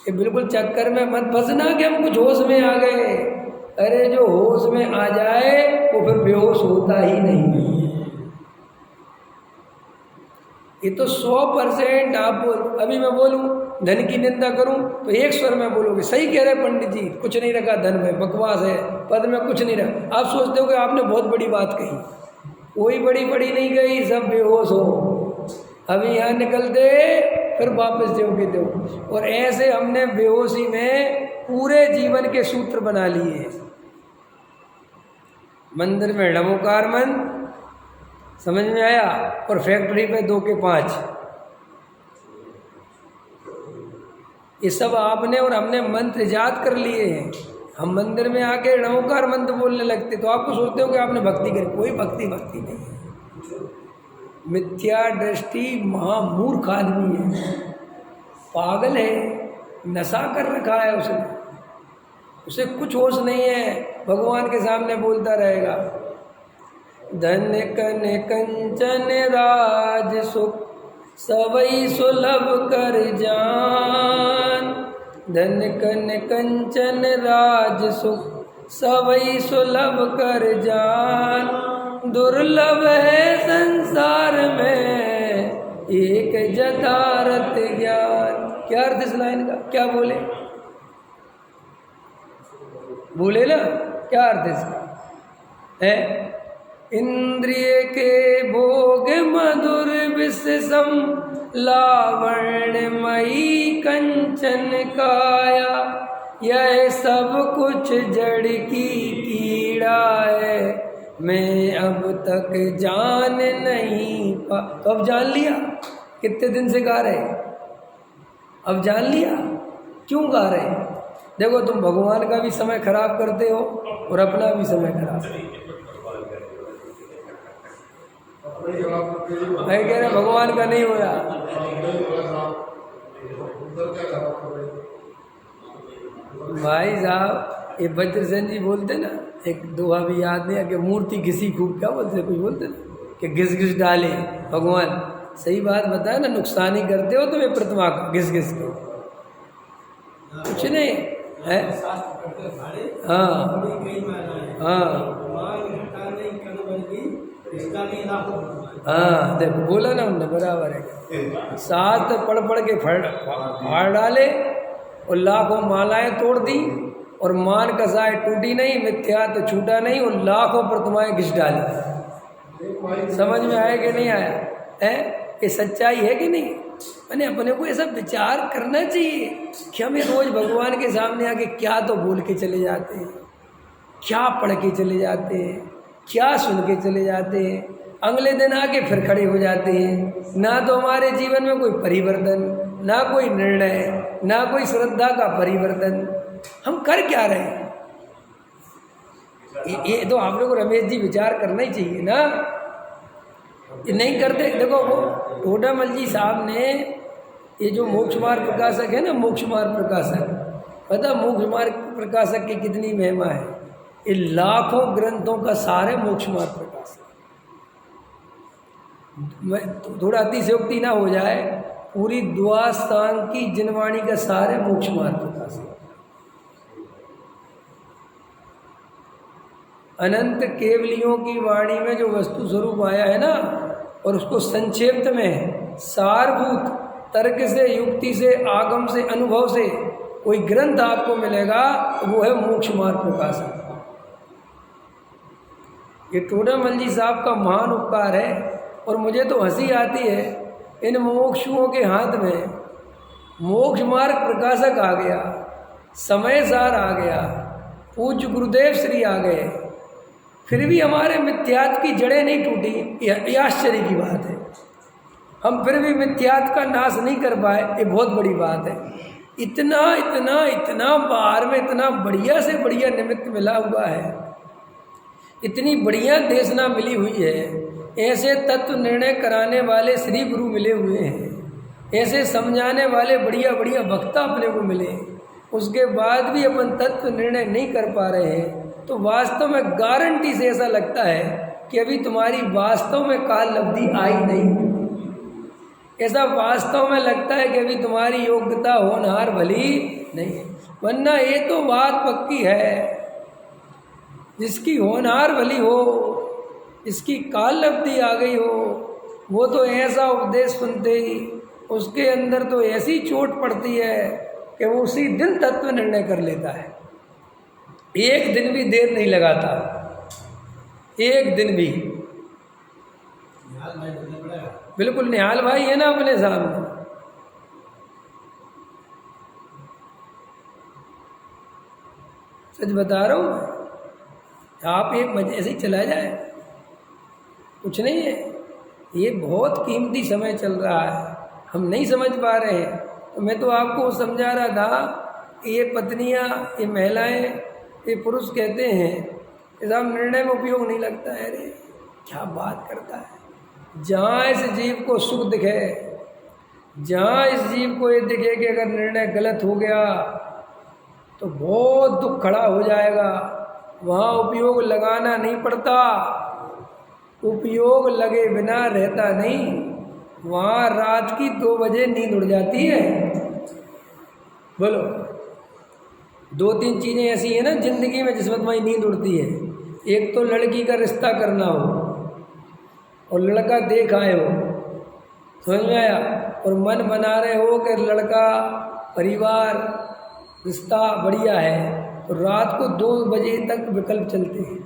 ये बिल्कुल चक्कर में मत फंसना कि हम कुछ होश में आ गए। अरे जो होश में आ जाए वो फिर बेहोश होता ही नहीं। ये तो 100% आप बोल। अभी मैं बोलूं धन की निंदा करूं तो एक स्वर में बोलोगे सही कह रहे पंडित जी, कुछ नहीं रखा धन में, बकवास है, पद में कुछ नहीं रखा। आप सोचते हो कि आपने बहुत बड़ी बात कही, कोई बड़ी नहीं गई, सब बेहोश हो। अभी यहाँ निकलते फिर वापस दो के दो। और ऐसे हमने बेहोशी में पूरे जीवन के सूत्र बना लिए। मंदिर में ढमोकार मंद, समझ में आया, और फैक्ट्री पे 2 के 5। ये सब आपने और हमने मंत्र याद कर लिए हैं। हम मंदिर में आके ढमोकार मंत्र बोलने लगते तो आपको सोचते हो कि आपने भक्ति करी। कोई भक्ति नहीं है, मिथ्या दृष्टि महामूर्ख आदमी है, पागल है, नशा कर रखा है उसने, उसे कुछ होश नहीं है, भगवान के सामने बोलता रहेगा। धन कन कंचन राज सुख, सवई सुलभ कर जान। धन कन कंचन राज सुख, सवई सुलभ कर जान। दुर्लभ है संसार में एक जदारत ज्ञान। क्या अर्थ इस लाइन का, क्या बोले ना, क्या अर्थ इसका है? इंद्रिय के भोग मधुर विषम, लावण्यमयी कंचन काया। यह सब कुछ जड़ की कीड़ा है, मैं अब तक जान नहीं पा। तो अब जान लिया, कितने दिन से गा रहे, अब जान लिया क्यों गा रहे। देखो तुम भगवान का भी समय खराब करते हो और अपना भी समय खराब। मैं कह रहा भगवान का नहीं हो रहा। भाई साहब ये वज्रसेन जी बोलते ना, एक दोहा भी याद नहीं है कि मूर्ति घिसी खूब, क्या बोलते कुछ बोलते ना कि घिस घिस डाले भगवान। सही बात बताया ना, नुकसान ही करते हो तुम्हें प्रतिमा का घिस घिस के, कुछ नहीं है। हाँ देखो बोला ना उनने, बराबर है। शास्त्र पढ़ के फाड़ डाले और लाखों मालाएं तोड़ दी और मान कसाए टूटी नहीं, मिथ्या तो छूटा नहीं, और लाखों प्रतिमाएं घिस डाली। समझ में आया कि नहीं आया है? ये सच्चाई है कि नहीं? मैंने अपने को ऐसा विचार करना चाहिए कि हमें रोज भगवान के सामने आके क्या तो बोल के चले जाते हैं, क्या पढ़ के चले जाते हैं, क्या सुन के चले जाते हैं, अगले दिन आके फिर खड़े हो जाते हैं। ना तो हमारे जीवन में कोई परिवर्तन, ना कोई निर्णय, ना कोई श्रद्धा का परिवर्तन। हम कर क्या रहे हैं? ये तो आप लोग को रमेश जी विचार करना ही चाहिए ना, ये नहीं करते। देखो वो टोडामल जी साहब ने ये जो मोक्ष मार्ग प्रकाशक है ना, मोक्ष मार्ग प्रकाशक, पता मोक्ष मार्ग प्रकाशक की कितनी महिमा है? ये लाखों ग्रंथों का सार है मोक्ष मार्ग प्रकाशक। थोड़ा अतिशयोक्ति ना हो जाए, पूरी द्वास्थान की जिनवाणी का सार है मोक्ष मार्ग प्रकाशक। अनंत केवलियों की वाणी में जो वस्तु स्वरूप आया है ना, और उसको संक्षेप में सारभूत तर्क से, युक्ति से, आगम से, अनुभव से कोई ग्रंथ आपको मिलेगा तो वो है मोक्ष मार्ग प्रकाशक। ये टोडामल जी साहब का महान उपकार है। और मुझे तो हंसी आती है, इन मोक्षुओं के हाथ में मोक्ष मार्ग प्रकाशक आ गया, समय सार आ गया, पूज्य गुरुदेव श्री आ गए, फिर भी हमारे मिथ्यात्व की जड़ें नहीं टूटी। ये आश्चर्य की बात है। हम फिर भी मिथ्यात्व का नाश नहीं कर पाए, ये बहुत बड़ी बात है। इतना इतना इतना बाहर में इतना बढ़िया से बढ़िया निमित्त मिला हुआ है, इतनी बढ़िया देशना मिली हुई है, ऐसे तत्व निर्णय कराने वाले श्री गुरु मिले हुए हैं, ऐसे समझाने वाले बढ़िया बढ़िया वक्ता अपने को मिले, उसके बाद भी अपन तत्व निर्णय नहीं कर पा रहे हैं। तो वास्तव में गारंटी से ऐसा लगता है कि अभी तुम्हारी वास्तव में काल अवधि आई नहीं। ऐसा वास्तव में लगता है कि अभी तुम्हारी योग्यता होनहार भली नहीं है। वरना ये तो बात पक्की है, जिसकी होनहार भली हो, इसकी काल अवधि आ गई हो, वो तो ऐसा उपदेश सुनते ही उसके अंदर तो ऐसी चोट पड़ती है कि वो उसी दिन तत्व निर्णय कर लेता है। एक दिन भी देर नहीं लगाता, एक दिन भी। बिल्कुल निहाल भाई है ना अपने सामने। सच बता रहा हूँ, आप एक मजे से ही चला जाए, कुछ नहीं है। ये बहुत कीमती समय चल रहा है, हम नहीं समझ पा रहे हैं। तो मैं तो आपको समझा रहा था कि ये पत्नियाँ, ये महिलाएं, ये पुरुष कहते हैं कि साहब निर्णय में उपयोग नहीं लगता है। अरे क्या बात करता है। जहाँ इस जीव को सुख दिखे, जहाँ इस जीव को ये दिखे कि अगर निर्णय गलत हो गया तो बहुत दुख खड़ा हो जाएगा, वहाँ उपयोग लगाना नहीं पड़ता। उपयोग लगे बिना रहता नहीं। वहाँ रात की 2 बजे नींद उड़ जाती है। बोलो, 2-3 चीज़ें ऐसी हैं ना जिंदगी में जिस वक्त हमारी नींद उड़ती है। एक तो लड़की का रिश्ता करना हो और लड़का देख आए हो, समझ में आया, और मन बना रहे हो कि लड़का, परिवार, रिश्ता बढ़िया है, तो रात को 2 बजे तक विकल्प चलते हैं।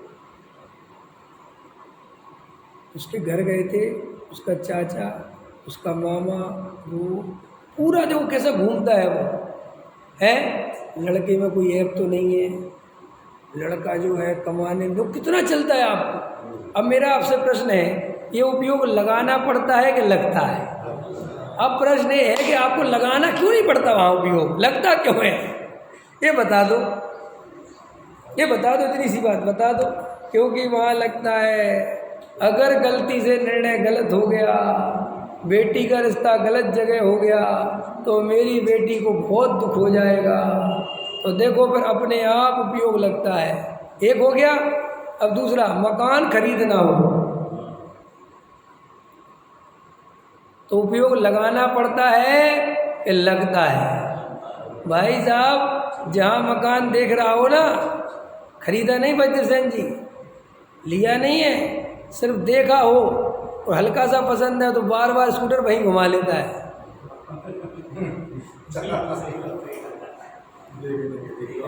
उसके घर गए थे, उसका चाचा, उसका मामा, वो पूरा जो कैसा घूमता है वो है। लड़के में कोई ऐप तो नहीं है, लड़का जो है कमाने में कितना चलता है आपको। अब मेरा आपसे प्रश्न है, ये उपयोग लगाना पड़ता है कि लगता है? अब प्रश्न ये है कि आपको लगाना क्यों नहीं पड़ता, वहाँ उपयोग लगता क्यों है? ये बता दो, ये बता दो, इतनी सी बात बता दो। क्योंकि वहाँ लगता है अगर गलती से निर्णय गलत हो गया, बेटी का रिश्ता गलत जगह हो गया, तो मेरी बेटी को बहुत दुख हो जाएगा। तो देखो फिर अपने आप उपयोग लगता है। एक हो गया। अब दूसरा, मकान खरीदना हो तो उपयोग लगाना पड़ता है कि लगता है? भाई साहब, जहाँ मकान देख रहा हो ना, खरीदा नहीं वज्रसेन जी, लिया नहीं है, सिर्फ देखा हो और हल्का सा पसंद है तो बार बार स्कूटर वहीं घुमा लेता है।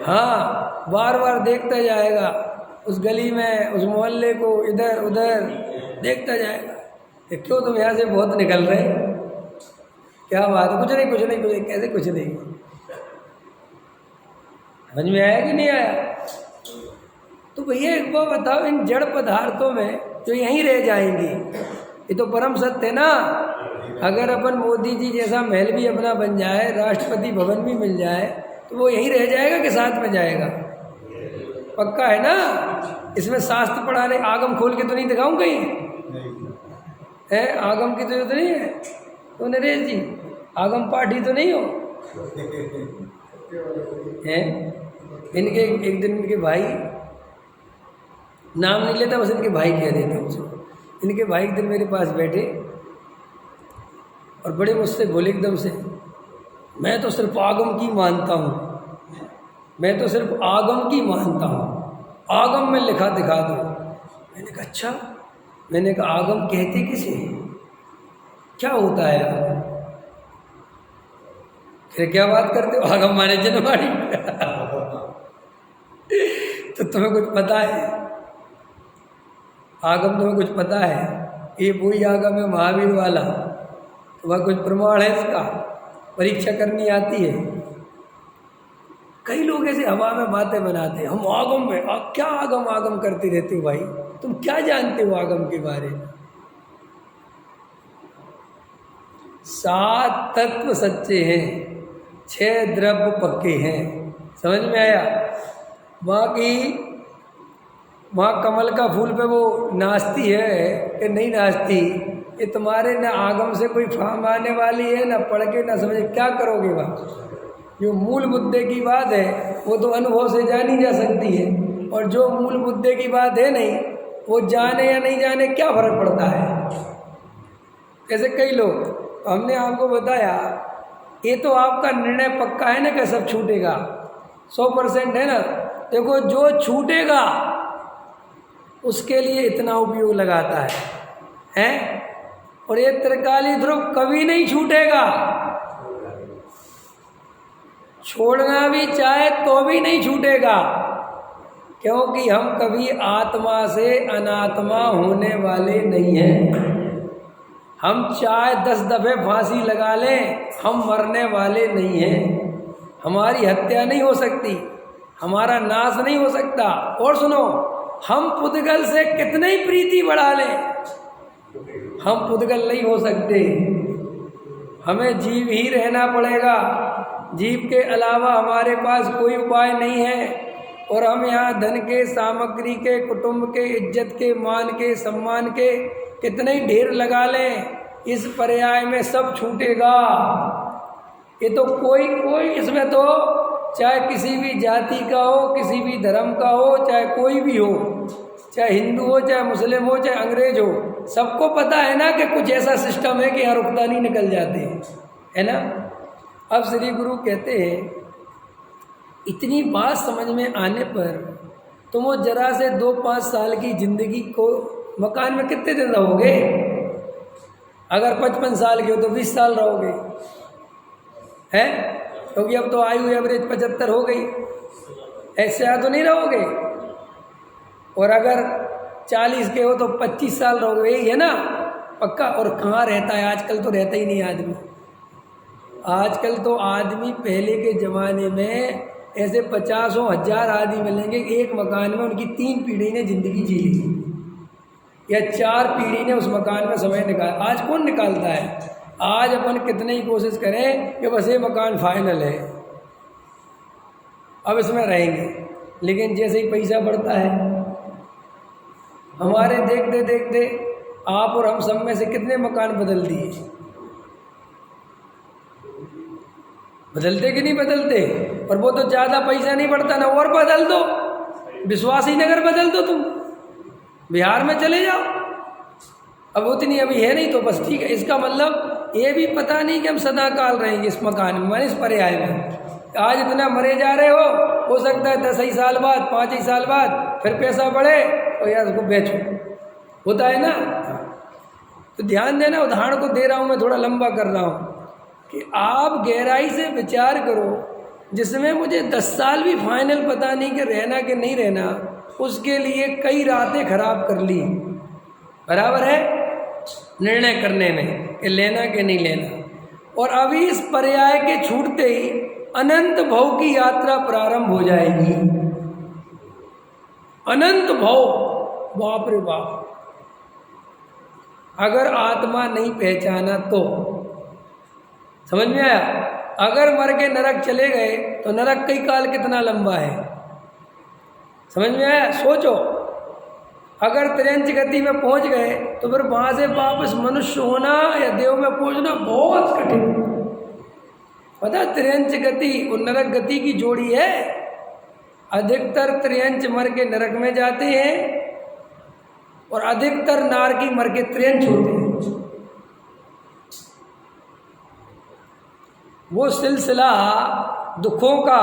हाँ, बार बार देखता जाएगा उस गली में, उस मोहल्ले को, इधर उधर देखता जाएगा। ये क्यों तुम यहाँ से बहुत निकल रहे? क्या बात है? कुछ नहीं कुछ नहीं कुछ नहीं। कैसे कुछ नहीं? समझ में आया कि नहीं आया? तो भैया एक बात बताओ, इन जड़ पदार्थों में जो यहीं रह जाएंगी, ये तो परम सत्य है ना। अगर अपन मोदी जी जैसा महल भी अपना बन जाए, राष्ट्रपति भवन भी मिल जाए, तो वो यहीं रह जाएगा कि साथ में जाएगा? पक्का है ना? इसमें शास्त्र पढ़ाने, आगम खोल के तो नहीं दिखाऊं कहीं है? आगम की तो जरूरत नहीं है। तो नरेश जी, आगम पाठी तो नहीं हो हैं? इनके एक दिन इनके भाई, नाम नहीं लेता, बस इनके भाई कह देते हैं उसको। इनके भाई एक दिन मेरे पास बैठे और बड़े मुझसे बोले एकदम से, मैं तो सिर्फ आगम की मानता हूँ, मैं तो सिर्फ आगम की मानता हूँ, आगम में लिखा दिखा दो। मैंने कहा अच्छा। मैंने कहा आगम कहते किसे, क्या होता है आगम? फिर क्या बात करते हो, आगम माने जनवाणी। तो तुम्हें कुछ पता है? आगम तुम्हें कुछ पता है? ये वही आगम है महावीर वाला, तुम्हारा कुछ प्रमाण है इसका? परीक्षा करनी आती है? कई लोग ऐसे हवा में बातें बनाते हैं, हम आगम में, क्या आगम आगम करते रहते हो भाई, तुम क्या जानते हो आगम के बारे में? 7 तत्व सच्चे हैं, 6 द्रव्य पक्के हैं। समझ में आया? वहाँ कमल का फूल पे वो नाचती है कि नहीं नाचती, ये तुम्हारे न आगम से कोई फार्म आने वाली है, ना पढ़ के ना समझे, क्या करोगे वहाँ? जो मूल मुद्दे की बात है वो तो अनुभव से जानी जा सकती है, और जो मूल मुद्दे की बात है नहीं, वो जाने या नहीं जाने क्या फर्क पड़ता है? ऐसे कई लोग, तो हमने आपको बताया ये तो आपका निर्णय पक्का है ना कि सब छूटेगा, 100% है ना। देखो जो छूटेगा उसके लिए इतना उपयोग लगाता है? और ये त्रिकाली ध्रुव कभी नहीं छूटेगा, छोड़ना भी चाहे तो भी नहीं छूटेगा, क्योंकि हम कभी आत्मा से अनात्मा होने वाले नहीं हैं। हम चाहे 10 दफे फांसी लगा लें, हम मरने वाले नहीं हैं। हमारी हत्या नहीं हो सकती, हमारा नाश नहीं हो सकता। और सुनो, हम पुद्गल से कितने ही प्रीति बढ़ा लें, हम पुद्गल नहीं हो सकते। हमें जीव ही रहना पड़ेगा, जीव के अलावा हमारे पास कोई उपाय नहीं है। और हम यहाँ धन के, सामग्री के, कुटुंब के, इज्जत के, मान के, सम्मान के कितने ही ढेर लगा लें, इस पर्याय में सब छूटेगा। ये तो कोई इसमें तो चाहे किसी भी जाति का हो, किसी भी धर्म का हो, चाहे कोई भी हो, चाहे हिंदू हो, चाहे मुस्लिम हो, चाहे अंग्रेज हो, सबको पता है ना कि कुछ ऐसा सिस्टम है कि यहाँ रुकता नहीं, निकल जाते हैं, है ना। अब श्री गुरु कहते हैं इतनी बात समझ में आने पर तुम वो जरा से 2-5 साल की जिंदगी को मकान में कितने दिन रहोगे? अगर 55 साल के हो तो 20 साल रहोगे, हैं? क्योंकि अब तो आयु एवरेज 75 हो गई, ऐसे तो नहीं रहोगे। और अगर 40 के हो तो 25 साल रहोगे, यही है ना पक्का। और कहाँ रहता है आजकल? तो रहता ही नहीं आदमी। आजकल तो आदमी, पहले के ज़माने में ऐसे 50,000 आदमी मिलेंगे एक मकान में, उनकी 3 पीढ़ी ने ज़िंदगी जी ली या 4 पीढ़ी ने उस मकान में समय निकाला। आज कौन निकालता है? आज अपन कितने ही कोशिश करें कि बस ये मकान फाइनल है, अब इसमें रहेंगे, लेकिन जैसे ही पैसा बढ़ता है, हमारे देखते देखते आप और हम सब में से कितने मकान बदल दिए? बदलते कि नहीं बदलते? और वो तो ज़्यादा पैसा नहीं बढ़ता ना, और बदल दो, विश्वासी नगर बदल दो, तुम बिहार में चले जाओ, अब उतनी अभी है नहीं तो बस ठीक है। इसका मतलब ये भी पता नहीं कि हम सदा काल रहेंगे इस मकान में, इस पर्याय में। आज इतना मरे जा रहे हो सकता है 10 ही साल बाद, 5 ही साल बाद फिर पैसा बढ़े और यार उसको बेचो, होता है ना। तो ध्यान देना, उदाहरण को दे रहा हूँ मैं, थोड़ा लंबा कर रहा हूँ कि आप गहराई से विचार करो, जिसमें मुझे 10 साल भी फाइनल पता नहीं कि रहना कि नहीं रहना, उसके लिए कई रातें खराब कर ली, बराबर है निर्णय करने में कि लेना कि नहीं लेना। और अभी इस पर्याय के छूटते ही अनंत भव की यात्रा प्रारंभ हो जाएगी। अनंत भव, बाप रे बाप। अगर आत्मा नहीं पहचाना तो समझ में आया? अगर मर के नरक चले गए तो नरक कई काल कितना लंबा है, समझ में आया? सोचो, अगर त्रियंच गति में पहुंच गए तो फिर वहां से वापस मनुष्य होना या देव में पहुंचना बहुत कठिन। पता, त्रियंच गति और नरक गति की जोड़ी है। अधिकतर त्रियंच मर के नरक में जाते हैं और अधिकतर नारकी मर के त्रियंच होते हैं। वो सिलसिला दुखों का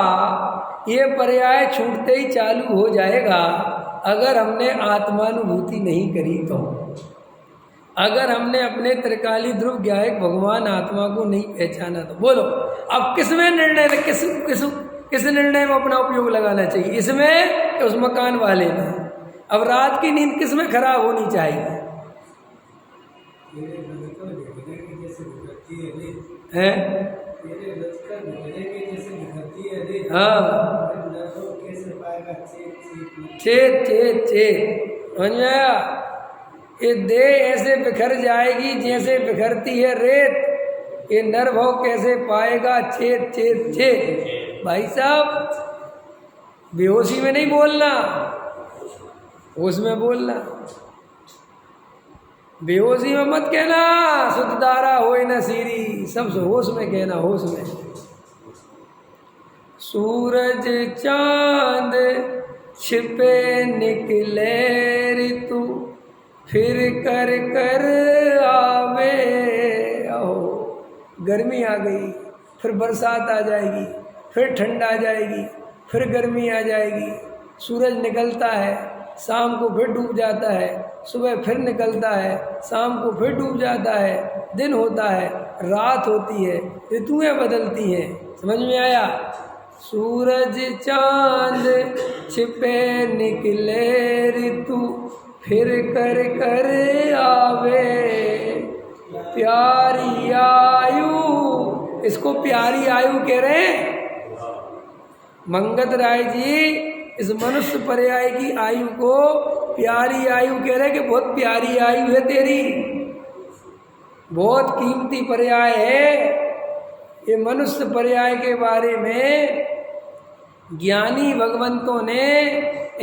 ये पर्याय छूटते ही चालू हो जाएगा अगर हमने आत्मानुभूति नहीं करी तो। अगर हमने अपने त्रिकाली ध्रुव ज्ञायक भगवान आत्मा को नहीं पहचाना तो बोलो अब किसमें निर्णय किस किस किस निर्णय में अपना उपयोग लगाना चाहिए, इसमें या उस मकान वाले में? अब रात की नींद किस में खराब होनी चाहिए है? हाँ, चेत चेत चेत, समझ में आया? ये देह ऐसे बिखर जाएगी जैसे बिखरती है रेत, ये नरभव कैसे पाएगा चेत चेत चेत। भाई साहब बेहोशी में नहीं बोलना, होश में बोलना। बेहोशी में मत कहना शुद्ध धारा होए न सीरी, सब होश में कहना, होश में। सूरज चांद छिपे निकले ऋतु फिर कर कर आवे। आओ गर्मी आ गई, फिर बरसात आ जाएगी, फिर ठंड आ जाएगी, फिर गर्मी आ जाएगी। सूरज निकलता है, शाम को फिर डूब जाता है, सुबह फिर निकलता है, शाम को फिर डूब जाता है, दिन होता है, रात होती है, ऋतुएं बदलती हैं। समझ में आया? सूरज चांद छिपे निकले ऋतु फिर कर कर आवे। प्यारी आयु, इसको प्यारी आयु कह रहे हैं मंगत राय जी। इस मनुष्य पर्याय की आयु को प्यारी आयु कह रहे कि बहुत प्यारी आयु है तेरी, बहुत कीमती पर्याय है। ये मनुष्य पर्याय के बारे में ज्ञानी भगवंतों ने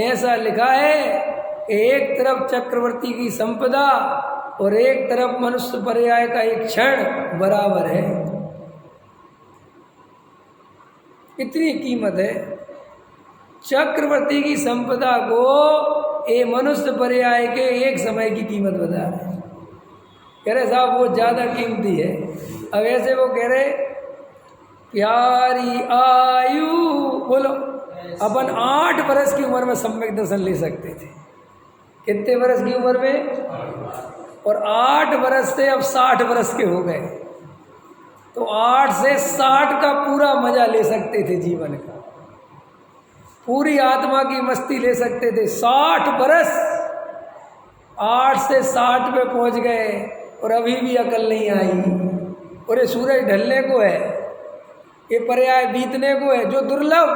ऐसा लिखा है कि एक तरफ चक्रवर्ती की संपदा और एक तरफ मनुष्य पर्याय का एक क्षण बराबर है। इतनी कीमत है। चक्रवर्ती की संपदा को ये मनुष्य पर्याय के एक समय की कीमत बता रहे हैं। कह रहे साहब वो ज़्यादा कीमती है। अब ऐसे वो कह रहे प्यारी आयु, बोलो अपन 8 वर्ष की उम्र में सम्यक दर्शन ले सकते थे। कितने वर्ष की उम्र में? और 8 वर्ष से अब 60 वर्ष के हो गए, तो 8 से 60 का पूरा मजा ले सकते थे जीवन का, पूरी आत्मा की मस्ती ले सकते थे। 60 वर्ष 8 से 60 पे पहुंच गए और अभी भी अकल नहीं आई। और ये सूरज ढलने को है, ये पर्याय बीतने को है, जो दुर्लभ,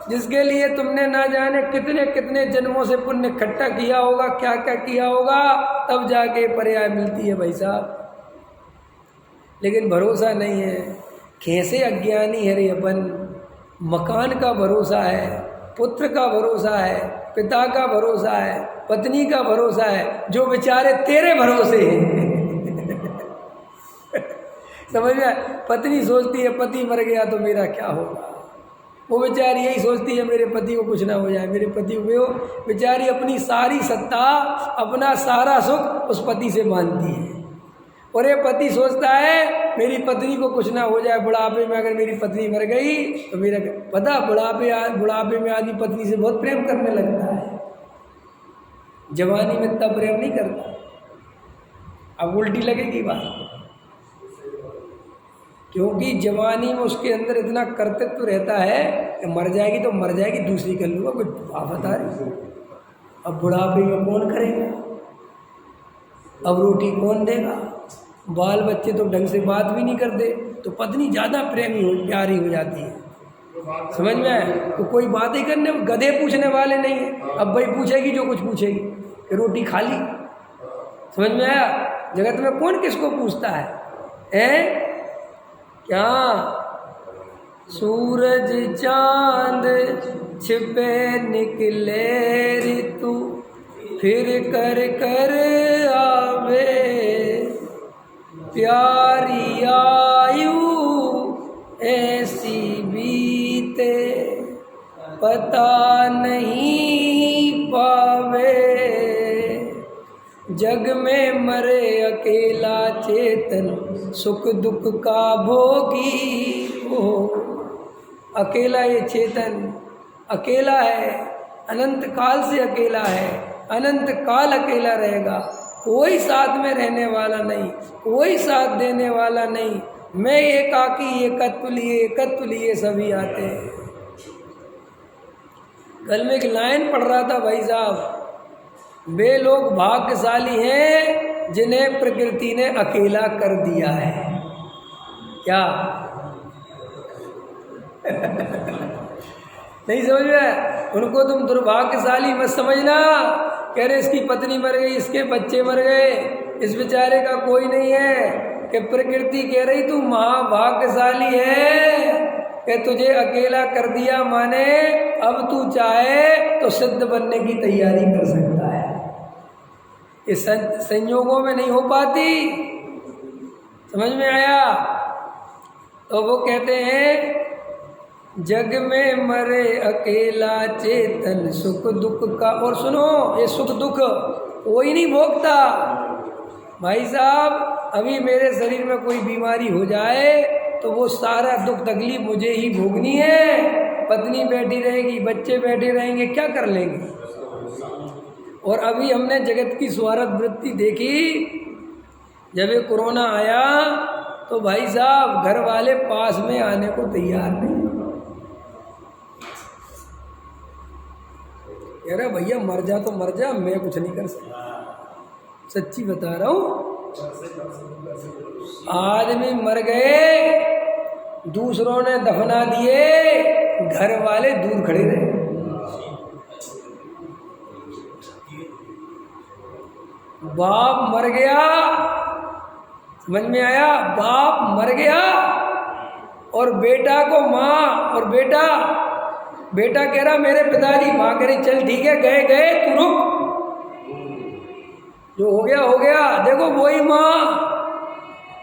जिसके लिए तुमने ना जाने कितने कितने जन्मों से पुण्य इकट्ठा किया होगा, क्या क्या किया होगा, तब जाके पर्याय मिलती है भाई साहब। लेकिन भरोसा नहीं है। कैसे अज्ञानी है रे अपन। मकान का भरोसा है, पुत्र का भरोसा है, पिता का भरोसा है, पत्नी का भरोसा है, जो बेचारे तेरे भरोसे हैं। समझ में? पत्नी सोचती है पति मर गया तो मेरा क्या होगा, वो बेचारी यही सोचती है मेरे पति को कुछ ना हो जाए, मेरे पति को। बेचारी अपनी सारी सत्ता, अपना सारा सुख उस पति से मानती है। और ये पति सोचता है मेरी पत्नी को कुछ ना हो जाए, बुढ़ापे में अगर मेरी पत्नी मर गई तो मेरा पता, बुढ़ापे में आदमी पत्नी से बहुत प्रेम करने लगता है, जवानी में इतना प्रेम नहीं करता। अब उल्टी लगेगी बात, क्योंकि जवानी में उसके अंदर इतना कर्तव्य रहता है कि मर जाएगी तो मर जाएगी, दूसरी कर लूँगा, कुछ आफत आ रही। अब बुढ़ापे में कौन करेगा, अब रोटी कौन देगा, बाल बच्चे तो ढंग से बात भी नहीं करते, तो पत्नी ज़्यादा प्यारी हो जाती है। समझ में आए? तो कोई बात ही करने, गधे पूछने वाले नहीं है। अब भाई पूछेगी जो कुछ पूछेगी, रोटी खा ली। समझ में आया? जगत में कौन किसको पूछता है? क्या सूरज चांद छिपे निकले ऋतु फिर कर कर आवे। प्यारी आयु ऐसी बीते पता नहीं पावे। जग में मरे अकेला चेतन सुख दुख का भोगी हो। अकेला ये चेतन अकेला है, अनंत काल से अकेला है, अनंत काल अकेला रहेगा। कोई साथ में रहने वाला नहीं, कोई साथ देने वाला नहीं। मैं एकाकी एकत्व लिए सभी आते हैं। कल मैं एक लाइन पढ़ रहा था भाई साहब, वे लोग भाग्यशाली हैं जिन्हें प्रकृति ने अकेला कर दिया है। क्या नहीं समझ में? उनको तुम दुर्भाग्यशाली मत समझना। कह रहे इसकी पत्नी मर गई, इसके बच्चे मर गए, इस बेचारे का कोई नहीं है। कि प्रकृति कह रही तू महाभाग्यशाली है कि तुझे अकेला कर दिया, माने अब तू चाहे तो सिद्ध बनने की तैयारी कर सकता है। इस संयोगों में नहीं हो पाती। समझ में आया? तो वो कहते हैं जग में मरे अकेला चेतन सुख दुख का। और सुनो, ये सुख दुख कोई नहीं भोगता भाई साहब। अभी मेरे शरीर में कोई बीमारी हो जाए तो वो सारा दुख तकलीफ मुझे ही भोगनी है। पत्नी बैठी रहेगी, बच्चे बैठे रहेंगे, क्या कर लेंगे? और अभी हमने जगत की स्वार्थ वृत्ति देखी। जब ये कोरोना आया तो भाई साहब घर वाले पास में आने को तैयार नहीं। कह रहा भैया मर जा तो मर जा, मैं कुछ नहीं कर सकता। सच्ची बता रहा हूँ। आदमी मर गए, दूसरों ने दफना दिए, घर वाले दूर खड़े रहे। बाप मर गया, समझ में आया? बाप मर गया और बेटा को माँ, और बेटा कह रहा मेरे पिताजी, माँ कह रही चल ठीक है, गए तू रुक, जो हो गया। देखो वही माँ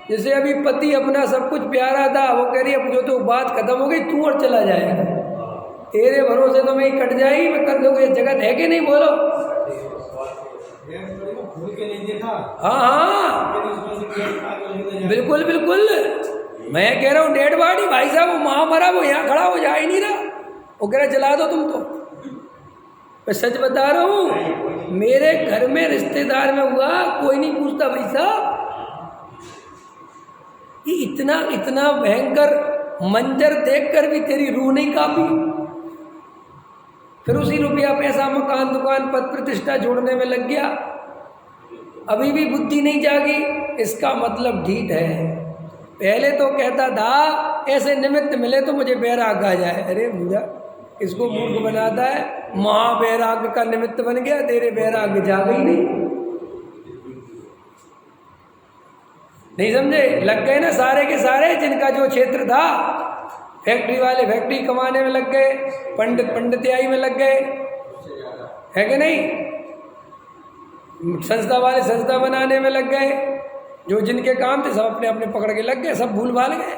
जैसे अभी पति अपना सब कुछ प्यारा था, वो कह रही अब जो तो बात खत्म हो गई, तू और चला जाएगा, तेरे भरोसे तो मैं कट जाएगी, मैं कर दूंगा। ये जगत है कि नहीं बोलो? हाँ बिल्कुल। मैं कह रहा हूँ डेड बॉडी भाई साहब, वो माँ मरा, वो यहाँ खड़ा हो जा ही नहीं रहा। वो कह रहा जला दो तुम तो। मैं सच बता रहा हूँ, मेरे घर में रिश्तेदार में हुआ, कोई नहीं पूछता भाई साहब। ये इतना भयंकर मंजर देखकर भी तेरी रूह नहीं कांपी। फिर उसी रुपया पैसा मकान दुकान पद प्रतिष्ठा जोड़ने में लग गया। अभी भी बुद्धि नहीं जागी, इसका मतलब ढीठ है। पहले तो कहता था ऐसे निमित्त मिले तो मुझे बैराग आ जाए। अरे बुरा, इसको मूर्ख बनाता है। महाबैराग का निमित्त बन गया, तेरे बैराग जाग ही नहीं समझे? लग गए ना सारे के सारे, जिनका जो क्षेत्र था। फैक्ट्री वाले फैक्ट्री कमाने में लग गए, पंडित पंडित्याई में लग गए, है कि नहीं? संस्था वाले संस्था बनाने में लग गए। जो जिनके काम थे सब अपने अपने पकड़ के लग गए, सब भूल भाल गए।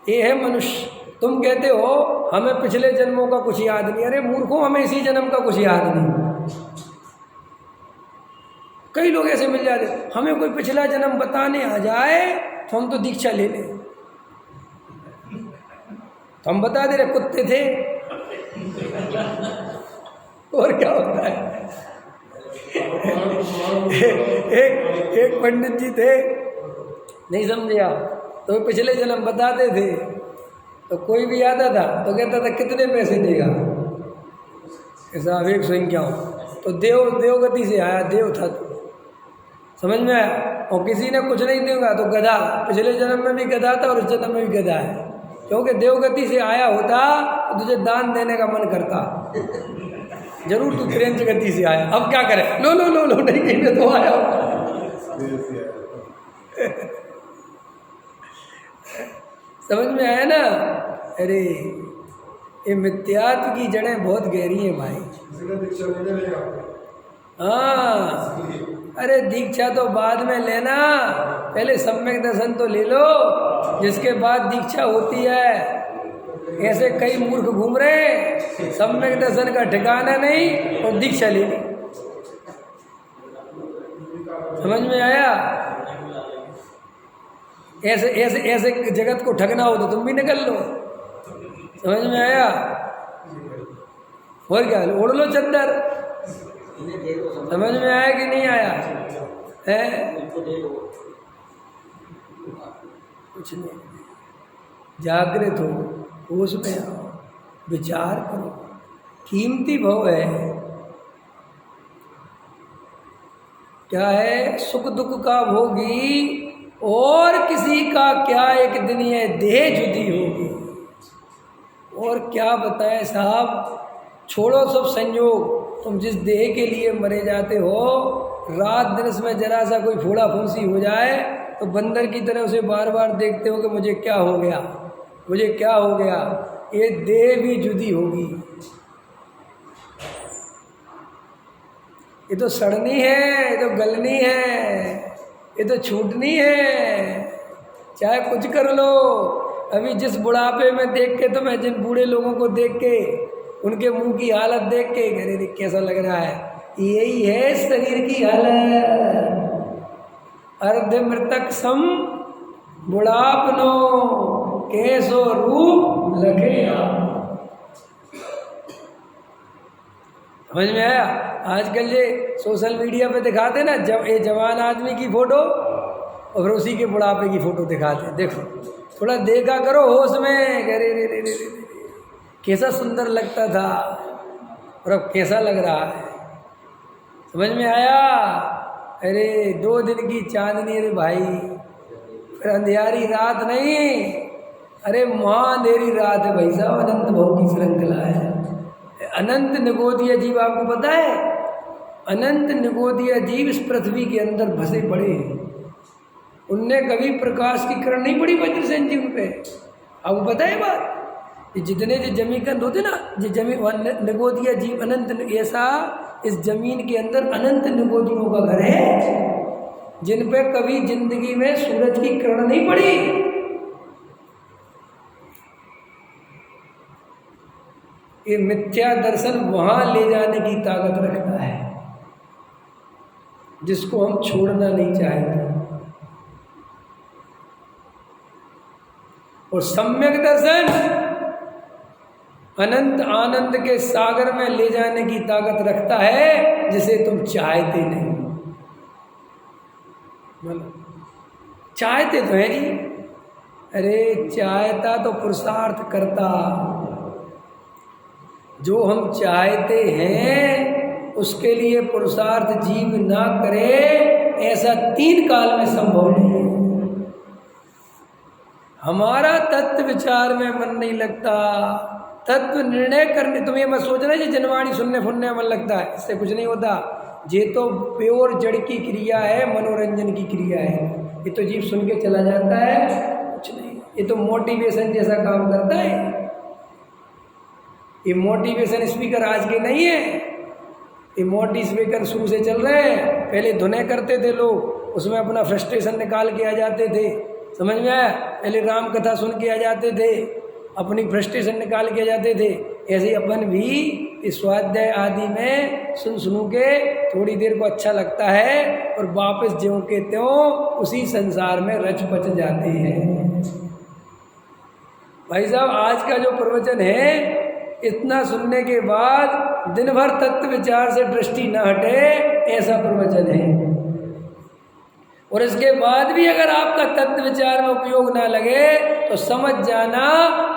ये है मनुष्य। तुम कहते हो हमें पिछले जन्मों का कुछ याद नहीं। अरे मूर्खों, हमें इसी जन्म का कुछ याद नहीं। कई लोग ऐसे मिल जाते, हमें कोई पिछला जन्म बताने आ जाए तो हम तो दीक्षा ले लें। तो हम बता दे रहे कुत्ते थे, और क्या होता है। एक पंडित जी थे, नहीं समझे आप, तो पिछले जन्म बताते थे। तो कोई भी आता था तो कहता था कितने पैसे देगा? ऐसा 151। तो देवगति से आया, देव था तो, समझ में आया? और किसी ने कुछ नहीं देगा तो गधा, पिछले जन्म में भी गधा था और इस जन्म में भी गधा है। क्योंकि देवगति से आया होता तो तुझे दान देने का मन करता। जरूर तू फ्रेंच गति से आया, अब क्या करे? लो नहीं कहीं तो आया। समझ में आया ना? अरे ये मिथ्यात्व की जड़ें बहुत गहरी हैं भाई। हाँ, अरे दीक्षा तो बाद में लेना, पहले सम्यक दर्शन तो ले लो, जिसके बाद दीक्षा होती है। ऐसे कई मूर्ख घूम रहे, सम्यक दर्शन का ठिकाना नहीं और दीक्षा ले ली। समझ में आया? ऐसे जगत को ठगना हो तो तुम भी निकल लो। समझ में आया? और क्या, ओढ़ लो चद्दर। समझ में आया कि नहीं आया? है कुछ नहीं। जागृत हो, होश में आओ, विचार करो, कीमती भव है। क्या है? सुख दुख का भोगी, और किसी का क्या एक दिन ये देह जुदी होगी। और क्या बताएं साहब, छोड़ो सब संयोग, तुम जिस देह के लिए मरे जाते हो, रात दिन इसमें जरा सा कोई फोड़ा फुंसी हो जाए तो बंदर की तरह उसे बार बार देखते हो कि मुझे क्या हो गया, मुझे क्या हो गया। ये देह भी जुदी होगी, ये तो सड़नी है, ये तो गलनी है, ये तो छूटनी है, चाहे कुछ कर लो। अभी जिस बुढ़ापे में देख के, तो मैं जिन बूढ़े लोगों को देख के, उनके मुंह की हालत देख के, अरे कैसा लग रहा है, यही है शरीर की हालत। अर्ध मृतक सम बुढ़ापनो, कैसो रूप लगे आप। समझ में आया? आजकल ये सोशल मीडिया पे दिखाते ना, जब ये जवान आदमी की फोटो और फिर उसी के बुढ़ापे की फोटो दिखाते हैं। देखो, थोड़ा देखा करो होश में, अरे रे रे रे कैसा सुंदर लगता था और अब कैसा लग रहा है। समझ में आया? अरे 2 दिन की चांदनी रे भाई, फिर अंधियारी रात नहीं, अरे महाअंधेरी रात है भाई साहब। अनंत भव की श्रृंखला है। अनंत निगोदिया जीव, आपको पता है अनंत निगोदिया जीव इस पृथ्वी के अंदर बसे पड़े हैं। उनने कभी प्रकाश की किरण नहीं पड़ी वज्रसेन जी उन पे। आपको पता है बात? ये जितने जो जमीकंद होते ना, जो जमी निगोदिया जीव अनंत, ऐसा इस जमीन के अंदर अनंत निगोदियों का घर है जिन पे कभी जिंदगी में सूरज की किरण नहीं पड़ी। ये मिथ्या दर्शन वहां ले जाने की ताकत रखता है जिसको हम छोड़ना नहीं चाहते। और सम्यक दर्शन अनंत आनंद के सागर में ले जाने की ताकत रखता है जिसे तुम चाहते नहीं। चाहते तो है जी, अरे चाहता तो पुरुषार्थ करता। जो हम चाहते हैं उसके लिए पुरुषार्थ जीव ना करे, ऐसा 3 काल में संभव नहीं है। हमारा तत्व विचार में मन नहीं लगता, तत्व निर्णय करने, तुम ये मत सोचना जी जनवाणी सुनने फुनने में मन लगता है, इससे कुछ नहीं होता। ये तो प्योर जड़ की क्रिया है, मनोरंजन की क्रिया है। ये तो जीव सुन के चला जाता है, कुछ नहीं। ये तो मोटिवेशन जैसा काम करता है। ये मोटिवेशन स्पीकर आज के नहीं है, ये मोटी स्पीकर शुरू से चल रहे हैं। पहले धुनें करते थे लोग, उसमें अपना फ्रस्ट्रेशन निकाल के आ जाते थे। समझ में आया? पहले राम कथा सुन के आ जाते थे, अपनी फ्रस्ट्रेशन निकाल के आ जाते थे। ऐसे ही अपन भी इस स्वाध्याय आदि में सुन के थोड़ी देर को अच्छा लगता है और वापस ज्यों के त्यों उसी संसार में रच पच जाते हैं। भाई साहब, आज का जो प्रवचन है, इतना सुनने के बाद दिन भर तत्व विचार से दृष्टि न हटे, ऐसा प्रवचन है। और इसके बाद भी अगर आपका तत्व विचार में उपयोग ना लगे तो समझ जाना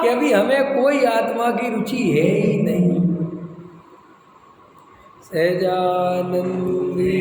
कि अभी हमें कोई आत्मा की रुचि है ही नहीं। सहजानंदी